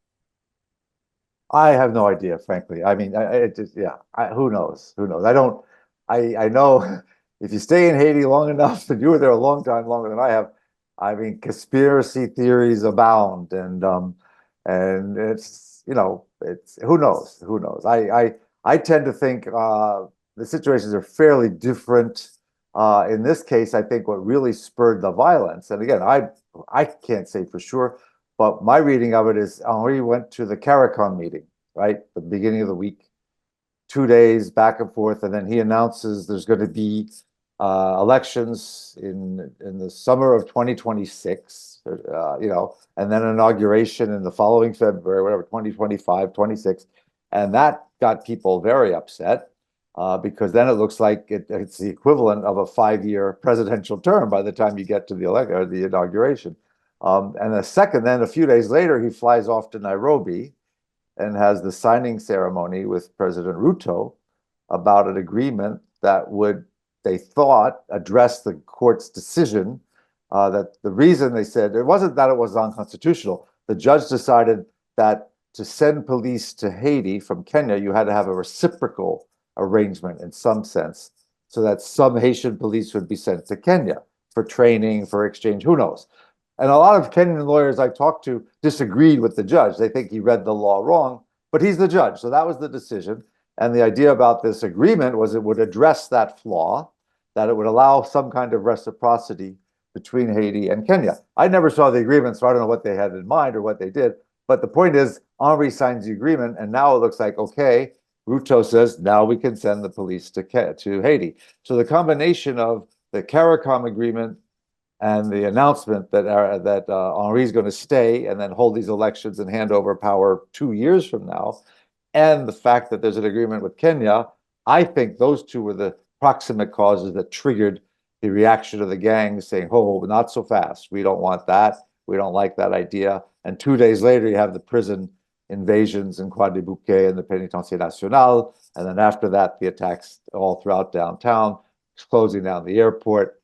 I have no idea, frankly. I mean, who knows? Who knows? I know if you stay in Haiti long enough, and you were there a long time, longer than I have, I mean, conspiracy theories abound, and it's, it's, who knows? Who knows? I tend to think the situations are fairly different. In this case, I think what really spurred the violence, and again, I can't say for sure, but my reading of it is Henri went to the CARICOM meeting, right? The beginning of the week, 2 days back and forth, and then he announces there's going to be elections in the summer of 2026, and then inauguration in the following February, whatever, 2025, 26, and that got people very upset. Because then it looks like it's the equivalent of a 5-year presidential term by the time you get to the inauguration. And then a few days later, he flies off to Nairobi and has the signing ceremony with President Ruto about an agreement that would, they thought, address the court's decision. That the reason they said it wasn't that it was unconstitutional. The judge decided that to send police to Haiti from Kenya, you had to have a reciprocal arrangement in some sense, so that some Haitian police would be sent to Kenya for training, for exchange, who knows. And a lot of Kenyan lawyers I talked to disagreed with the judge. They think he read the law wrong, but he's the judge. So that was the decision. And the idea about this agreement was it would address that flaw, that it would allow some kind of reciprocity between Haiti and Kenya. I never saw the agreement, so I don't know what they had in mind or what they did. But the point is, Henri signs the agreement, and now it looks like, okay, Ruto says, now we can send the police to Haiti. So the combination of the CARICOM agreement and the announcement that Henri is going to stay and then hold these elections and hand over power 2 years from now, and the fact that there's an agreement with Kenya, I think those two were the proximate causes that triggered the reaction of the gang saying, oh, not so fast. We don't want that. We don't like that idea. And 2 days later, you have the prison invasions in Croix des Bouquets and the Penitentiary National. And then after that, the attacks all throughout downtown, closing down the airport.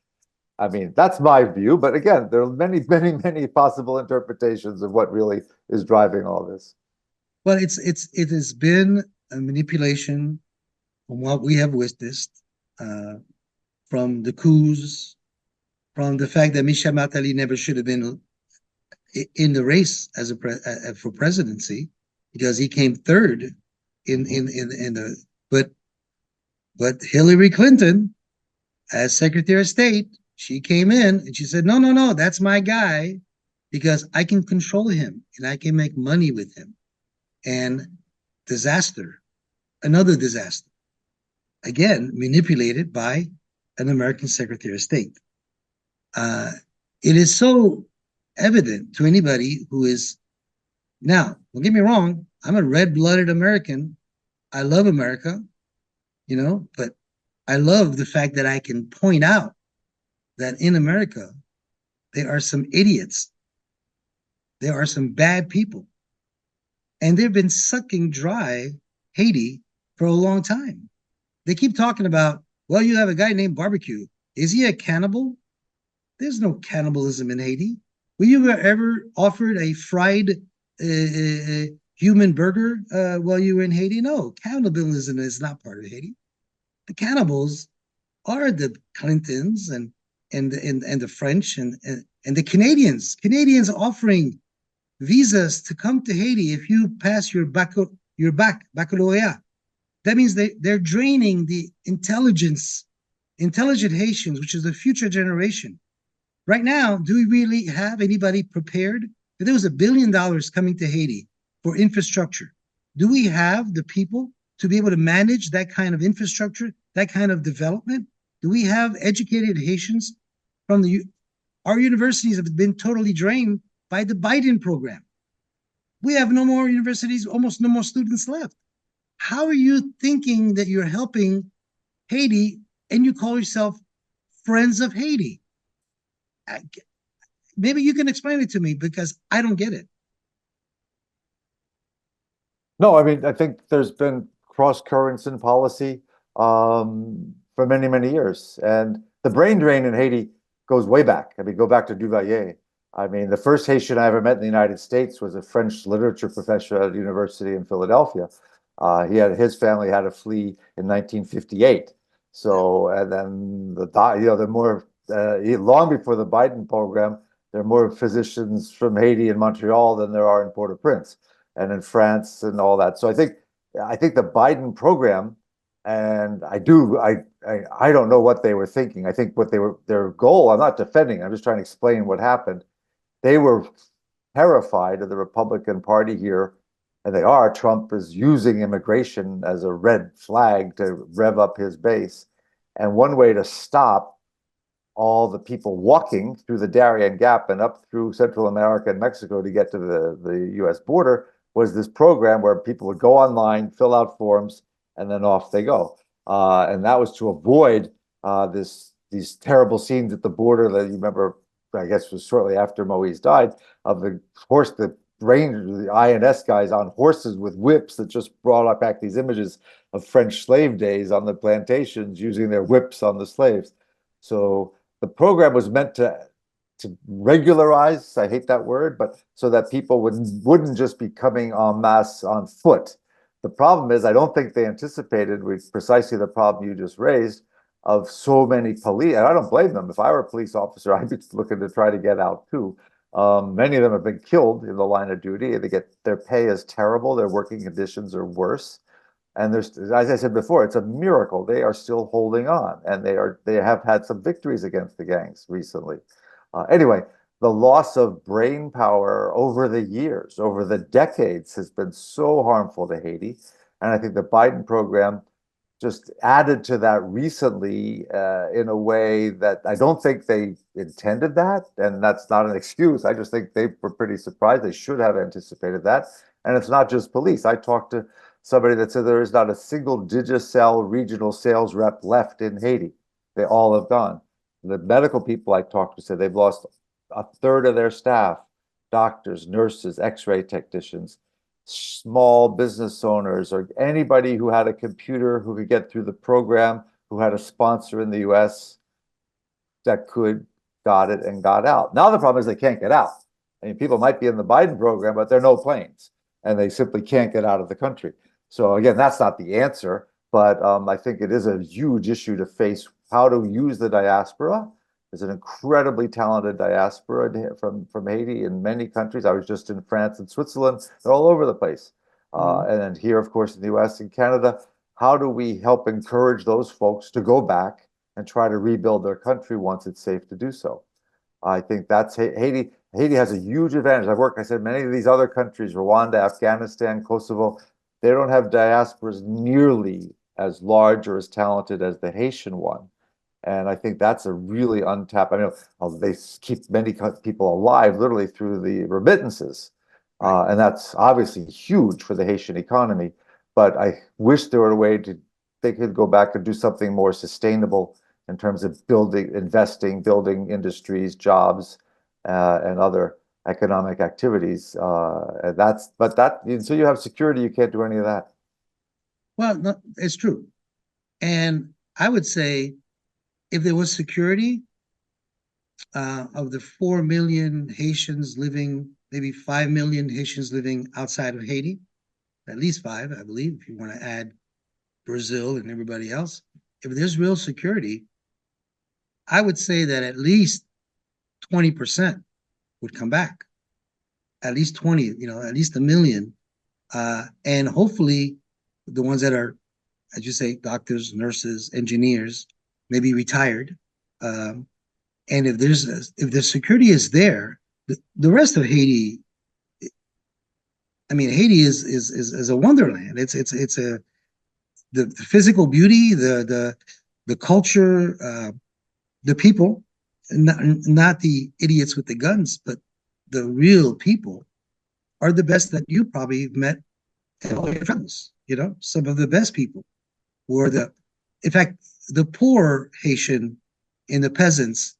I mean, that's my view. But again, there are many, many, many possible interpretations of what really is driving all this. Well, it has been a manipulation from what we have witnessed, from the coups, from the fact that Michel Martelly never should have been in the race as for presidency, because he came third in the but Hillary Clinton, as Secretary of State, she came in and she said, no, that's my guy, because I can control him and I can make money with him. And another disaster, again manipulated by an American Secretary of State. It is so evident to anybody who is, now, don't get me wrong, I'm a red-blooded American. I love America, but I love the fact that I can point out that in America, there are some idiots. There are some bad people. and they've been sucking dry Haiti for a long time. They keep talking about, well, you have a guy named Barbecue. Is he a cannibal? There's no cannibalism in Haiti. Were you ever offered a fried human burger while you were in Haiti? No, cannibalism is not part of Haiti. The cannibals are the Clintons and the French and the Canadians. Canadians offering visas to come to Haiti if you pass your baccalaureate. That means they're draining the intelligent Haitians, which is the future generation. Right now, do we really have anybody prepared? If there was $1 billion coming to Haiti for infrastructure, do we have the people to be able to manage that kind of infrastructure, that kind of development? Do we have educated Haitians from our universities have been totally drained by the Biden program. We have no more universities, almost no more students left. How are you thinking that you're helping Haiti and you call yourself Friends of Haiti? Maybe you can explain it to me because I don't get it. No, I mean, I think there's been cross currents in policy for many, many years. And the brain drain in Haiti goes way back. I mean, go back to Duvalier. I mean, the first Haitian I ever met in the United States was a French literature professor at a university in Philadelphia. His family had to flee in 1958. So, and then long before the Biden program, there are more physicians from Haiti and Montreal than there are in Port-au-Prince and in France and all that. So I think the Biden program, and I don't know what they were thinking. I think their goal, I'm not defending, I'm just trying to explain what happened. They were terrified of the Republican Party here, and they are. Trump is using immigration as a red flag to rev up his base. And one way to stop all the people walking through the Darien Gap and up through Central America and Mexico to get to the US border was this program where people would go online, fill out forms, and then off they go. And that was to avoid these terrible scenes at the border that you remember, I guess was shortly after Moise died, of the Rangers, the INS guys on horses with whips that just brought back these images of French slave days on the plantations using their whips on the slaves. So the program was meant to regularize, I hate that word, but so that people wouldn't just be coming en masse on foot. The problem is, I don't think they anticipated with precisely the problem you just raised of so many police, and I don't blame them. If I were a police officer, I'd be looking to try to get out too. Many of them have been killed in the line of duty. Their pay is terrible. Their working conditions are worse. And as I said before, it's a miracle. They are still holding on, and they have had some victories against the gangs recently. Anyway, the loss of brain power over the years, over the decades, has been so harmful to Haiti. And I think the Biden program just added to that recently in a way that I don't think they intended that. And that's not an excuse. I just think they were pretty surprised. They should have anticipated that. And it's not just police. I talked to somebody that said there is not a single Digicel regional sales rep left in Haiti. They all have gone. The medical people I talked to said they've lost a third of their staff, doctors, nurses, x-ray technicians, small business owners, or anybody who had a computer who could get through the program, who had a sponsor in the US that got it and got out. Now the problem is they can't get out. I mean, people might be in the Biden program, but there are no planes, and they simply can't get out of the country. So again, that's not the answer, but I think it is a huge issue to face, how to use the diaspora. There's an incredibly talented diaspora from Haiti in many countries. I was just in France and Switzerland. They're all over the place. And then here, of course, in the US and Canada, how do we help encourage those folks to go back and try to rebuild their country once it's safe to do so? I think that's Haiti. Haiti has a huge advantage. I said, many of these other countries, Rwanda, Afghanistan, Kosovo, they don't have diasporas nearly as large or as talented as the Haitian one. And I think that's a really untapped, I mean, they keep many people alive literally through the remittances. And that's obviously huge for the Haitian economy. But I wish there were a way they could go back and do something more sustainable in terms of investing, building industries, jobs, and other economic activities. And until you have security, you can't do any of that. Well, no, it's true. And I would say if there was security, of the 4 million Haitians living, maybe 5 million Haitians living outside of Haiti, at least 5, I believe, if you want to add Brazil and everybody else. If there's real security, I would say that at least 20% would come back. At least 20, at least 1 million. And hopefully the ones that are, as you say, doctors, nurses, engineers, maybe retired. And if the security is there, the rest of Haiti, I mean, Haiti is a wonderland. It's the physical beauty, the culture, the people, not the idiots with the guns, but the real people are the best that you probably met in all your travels. Some of the best people were in fact, the poor Haitian and the peasants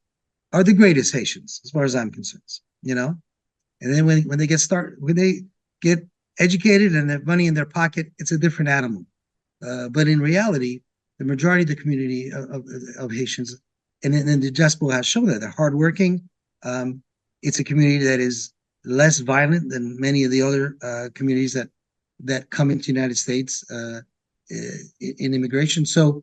are the greatest Haitians, as far as I'm concerned. And then when they get educated and have money in their pocket, it's a different animal. But in reality, the majority of the community of Haitians, and the diaspora has shown that they're hardworking. It's a community that is less violent than many of the other communities that come into the United States in immigration. So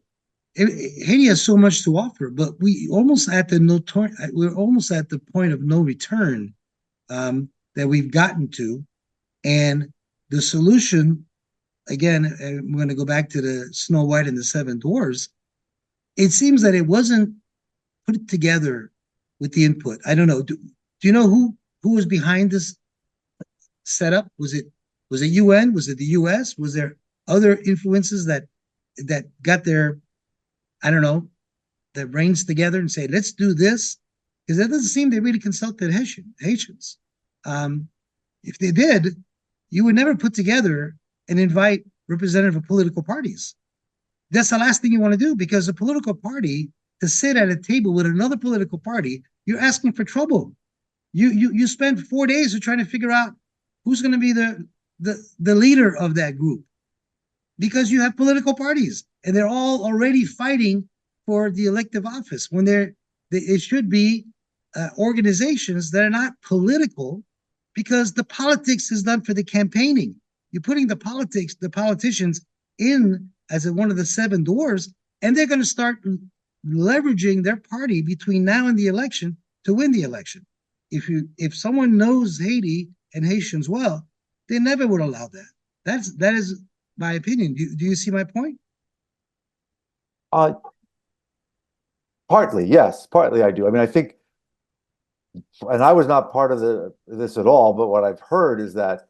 Haiti has so much to offer, but we're almost at the point of no return that we've gotten to, and the solution, again, I'm going to go back to the Snow White and the Seven Dwarves. It seems that it wasn't put together with the input. I don't know. Do you know who was behind this setup? Was it UN? Was it the US? Was there other influences that got their, I don't know, their brains together and say, let's do this? Because it doesn't seem they really consulted Haitians. If they did, you would never put together and invite representatives of political parties. That's the last thing you want to do, because a political party, to sit at a table with another political party, you're asking for trouble. You spend 4 days trying to figure out who's going to be the leader of that group, because you have political parties and they're all already fighting for the elective office, when it should be organizations that are not political, because the politics is done for the campaigning. You're putting the politicians in as one of the seven dwarves, and they're going to start leveraging their party between now and the election to win the election. If someone knows Haiti and Haitians well, they never would allow that. That is my opinion. Do you see my point? Partly, yes. Partly I do. I mean, I think, and I was not part of this at all, but what I've heard is that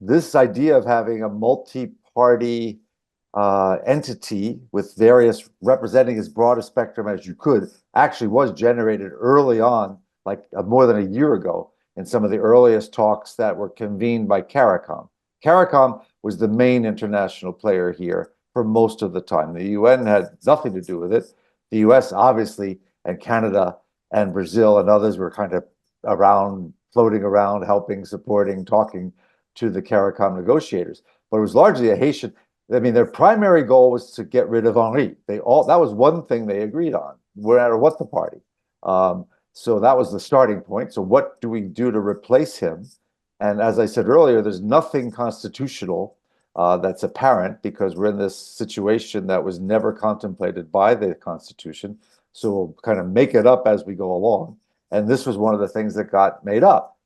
this idea of having a multi-party entity with various representing as broad a spectrum as you could actually was generated early on, like more than a year ago, in some of the earliest talks that were convened by CARICOM. CARICOM was the main international player here for most of the time. The UN had nothing to do with it. The US, obviously, and Canada and Brazil and others were kind of around, floating around, helping, supporting, talking to the CARICOM negotiators. But it was largely a Haitian. I mean, their primary goal was to get rid of Henri. That was one thing they agreed on, no matter what the party. So that was the starting point. So what do we do to replace him? And as I said earlier, there's nothing constitutional that's apparent, because we're in this situation that was never contemplated by the Constitution. So we'll kind of make it up as we go along. And this was one of the things that got made up,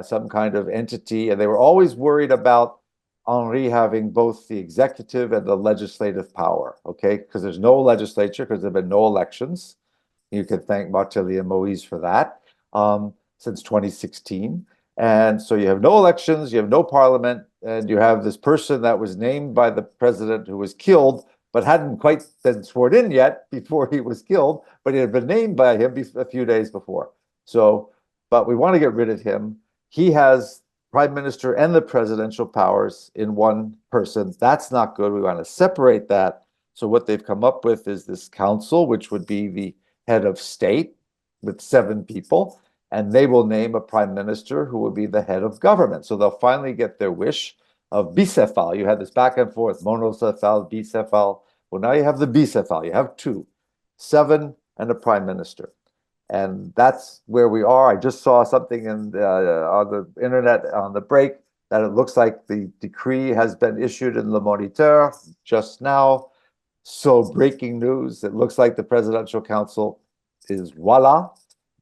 some kind of entity. And they were always worried about Henri having both the executive and the legislative power, okay? Because there's no legislature, because there have been no elections. You can thank Martelly and Moise for that, since 2016. And so you have no elections, you have no parliament, and you have this person that was named by the president who was killed, but hadn't quite been sworn in yet before he was killed, but he had been named by him a few days before. So, but we want to get rid of him. He has prime minister and the presidential powers in one person. That's not good. We want to separate that. So what they've come up with is this council, which would be the head of state with 7 people. and they will name a prime minister who will be the head of government. So they'll finally get their wish of bicéphale. You had this back and forth, monocephale, bicéphale. Well, now you have the bicéphale. You have two, 7 and a prime minister. And that's where we are. I just saw something on the internet on the break that it looks like the decree has been issued in Le Moniteur just now. So breaking news, it looks like the presidential council is voila,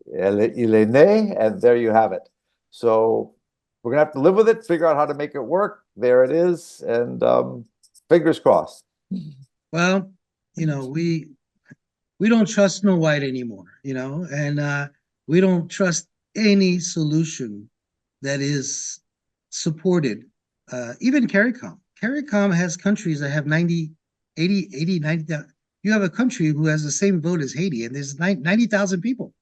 il est né, and there you have it. So we're gonna have to live with it, figure out how to make it work. There it is, and fingers crossed. Well, we don't trust Snow White anymore, and we don't trust any solution that is supported. Even CARICOM. CARICOM has countries that have 90, 80, 90,000. You have a country who has the same vote as Haiti, and there's 90,000 people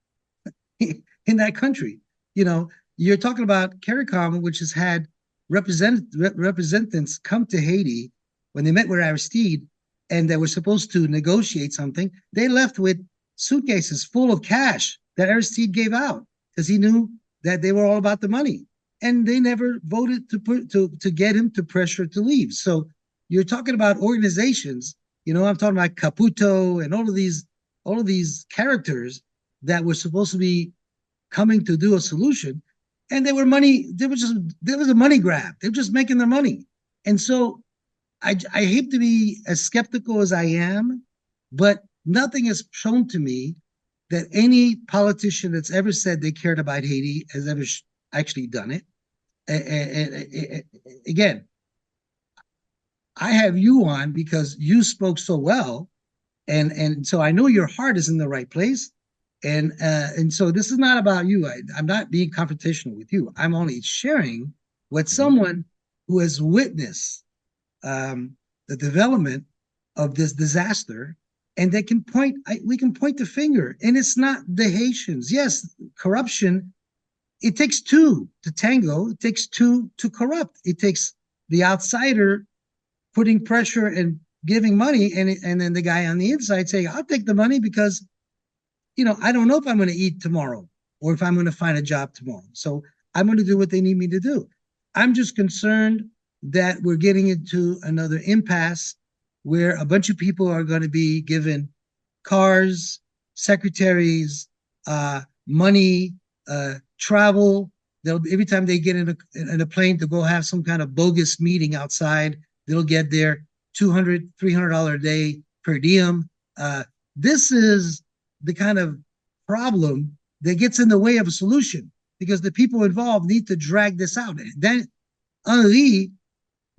in that country. You're talking about CARICOM, which has had representatives come to Haiti when they met with Aristide, and they were supposed to negotiate something. They left with suitcases full of cash that Aristide gave out because he knew that they were all about the money, and they never voted to get him to pressure to leave. So you're talking about organizations. I'm talking about Caputo and all of these characters that were supposed to be coming to do a solution, and they were money. There was a money grab. They were just making their money, and so I hate to be as skeptical as I am, but nothing has shown to me that any politician that's ever said they cared about Haiti has ever actually done it. And again, I have you on because you spoke so well, and so I know your heart is in the right place, and so this is not about you. I'm not being confrontational with you. I'm only sharing what someone who has witnessed the development of this disaster, and they can we can point the finger, and it's not the Haitians. Yes, corruption. It takes two to tango. It takes two to corrupt. It takes the outsider putting pressure and giving money, and then the guy on the inside saying, "I'll take the money because, I don't know if I'm going to eat tomorrow or if I'm going to find a job tomorrow. So I'm going to do what they need me to do." I'm just concerned that we're getting into another impasse where a bunch of people are going to be given cars, secretaries, money, travel. Every time they get in a plane to go have some kind of bogus meeting outside, they'll get their $200, $300 a day per diem. This is the kind of problem that gets in the way of a solution because the people involved need to drag this out. Then Henri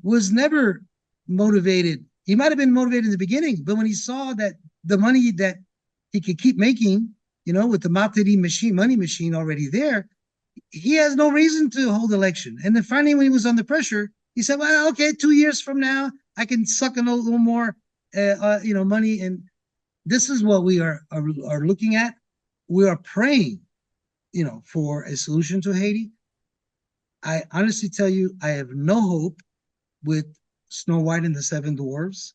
was never motivated. He might have been motivated in the beginning, but when he saw that the money that he could keep making, with the Multiparty money machine already there, he has no reason to hold election. And then finally, when he was under pressure, he said, "Well, okay, 2 years from now, I can suck a little more, money." And this is what we are looking at. We are praying, for a solution to Haiti. I honestly tell you, I have no hope with Snow White and the Seven Dwarves.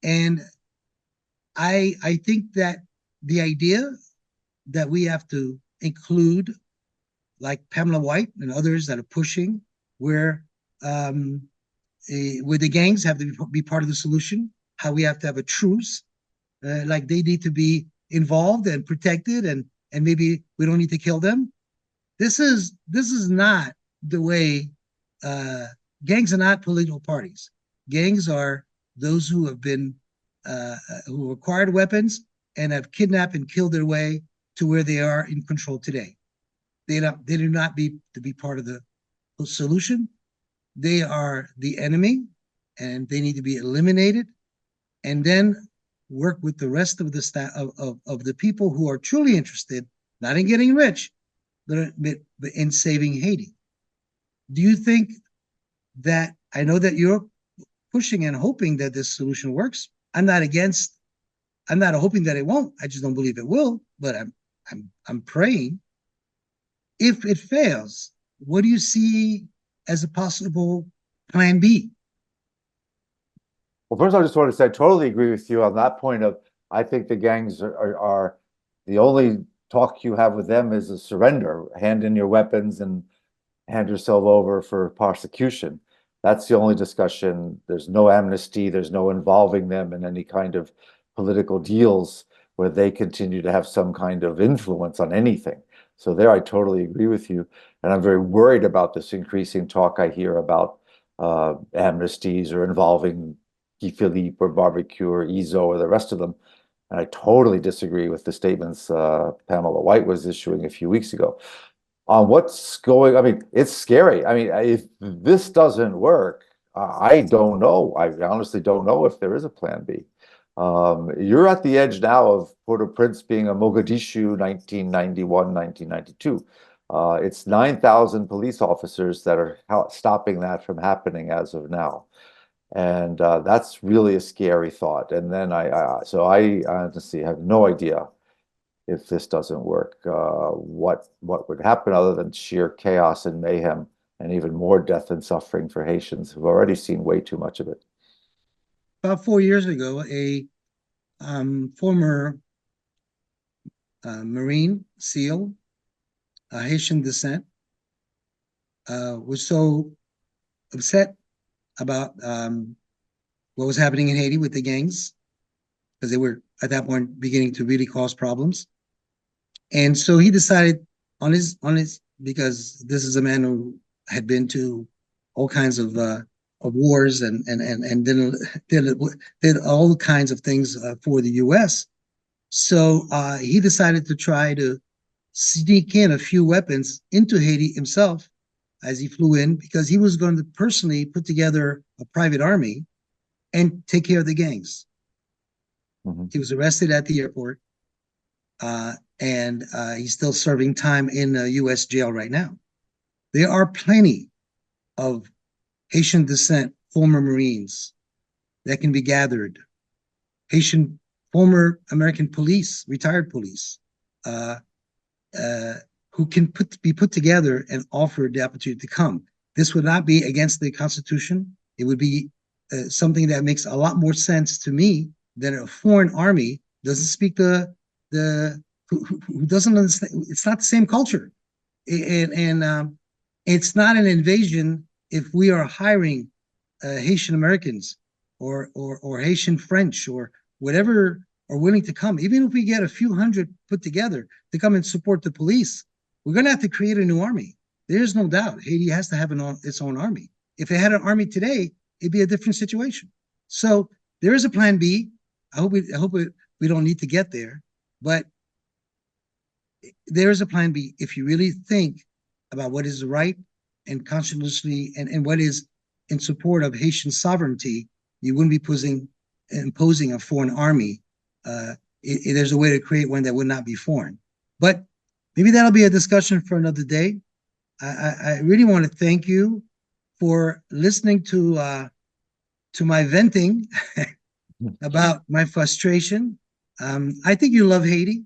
And I think that the idea that we have to include, like Pamela White and others that are pushing, where the gangs have to be part of the solution, how we have to have a truce, like they need to be involved and protected, and maybe we don't need to kill them. This is not the way. Gangs are not political parties. Gangs are those who have been who acquired weapons and have kidnapped and killed their way to where they are in control today. They do not to be part of the solution. They are the enemy, and they need to be eliminated, and then work with the rest of the staff of the people who are truly interested, not in getting rich, but in saving Haiti. Do you think that, I know that you're pushing and hoping that this solution works? I'm not hoping that it won't. I just don't believe it will, but I'm praying. If it fails, what do you see as a possible plan B? Well, first, I just want to say I totally agree with you on that point of, I think the gangs are the only talk you have with them is a surrender, hand in your weapons and hand yourself over for prosecution. That's the only discussion. There's no amnesty. There's no involving them in any kind of political deals where they continue to have some kind of influence on anything. So there, I totally agree with you. And I'm very worried about this increasing talk I hear about amnesties or involving Guy Philippe or Barbecue or Izzo or the rest of them. And I totally disagree with the statements Pamela White was issuing a few weeks ago. On what's going, I mean, it's scary. I mean, if this doesn't work, I don't know. I honestly don't know if there is a plan B. You're at the edge now of Port-au-Prince being a Mogadishu 1991, 1992. It's 9,000 police officers that are stopping that from happening as of now. And that's really a scary thought. And then so I honestly have no idea if this doesn't work, what would happen other than sheer chaos and mayhem and even more death and suffering for Haitians who've already seen way too much of it. About 4 years ago, a former Marine SEAL, Haitian descent, was so upset about what was happening in Haiti with the gangs, because they were at that point beginning to really cause problems. And so he decided on his because this is a man who had been to all kinds of wars and did all kinds of things for the U.S. So he decided to try to sneak in a few weapons into Haiti himself as he flew in, because he was going to personally put together a private army and take care of the gangs. Mm-hmm. He was arrested at the airport, and he's still serving time in a U.S. jail right now. There are plenty of Haitian descent former Marines that can be gathered, Haitian former American police, retired police, who can be put together and offered the opportunity to come. This would not be against the Constitution. It would be something that makes a lot more sense to me than a foreign army doesn't speak who doesn't understand. It's not the same culture, and it's not an invasion if we are hiring Haitian Americans or Haitian French or whatever are willing to come. Even if we get a few hundred put together to come and support the police, we're going to have to create a new army. There's no doubt Haiti has to have its own army. If it had an army today, it'd be a different situation. So there is a plan B. I hope we don't need to get there, but there is a plan B. If you really think about what is right and conscientiously and what is in support of Haitian sovereignty, you wouldn't be imposing a foreign army. There's a way to create one that would not be foreign. But maybe that'll be a discussion for another day. I really want to thank you for listening to my venting about my frustration. I think you love Haiti.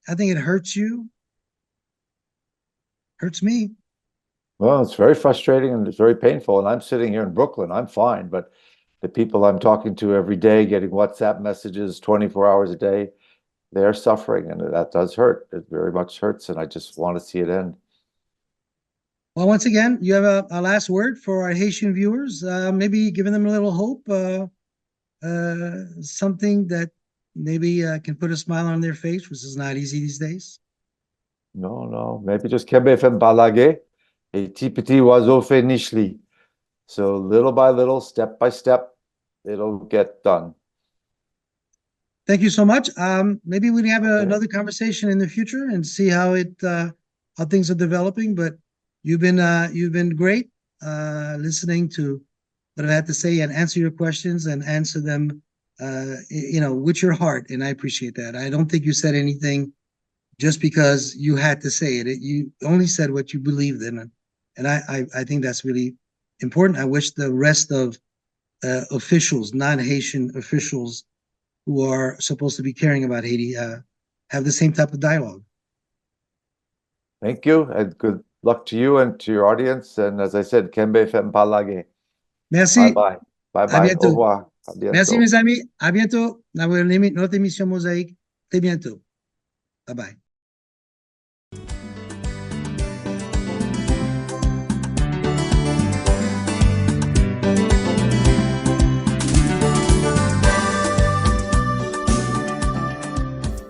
I think it hurts you. Hurts me. Well, it's very frustrating and it's very painful. And I'm sitting here in Brooklyn. I'm fine, but the people I'm talking to every day, getting WhatsApp messages 24 hours a day, they're suffering, and that does hurt. It very much hurts, and I just want to see it end. Well, once again, you have a last word for our Haitian viewers, maybe giving them a little hope, something that maybe can put a smile on their face, which is not easy these days. No, maybe just Kebe fait balage, et petit oiseau fait nichli. So little by little, step by step, it'll get done. Thank you so much. Maybe we can have another conversation in the future and see how things are developing. But you've been great listening to what I had to say and answer your questions and answer them, with your heart. And I appreciate that. I don't think you said anything just because you had to say it. You only said what you believed in, and I think that's really important. I wish the rest of officials, non-Haitian officials, who are supposed to be caring about Haiti, have the same type of dialogue. Thank you, and good luck to you and to your audience. And as I said, Kembe fait palage. Merci. Bye-bye. À Bye-bye. bientôt. Au revoir. À bientôt. Merci, mes amis. À bientôt. Dans notre émission Mosaïque. Très bientôt. Bye-bye.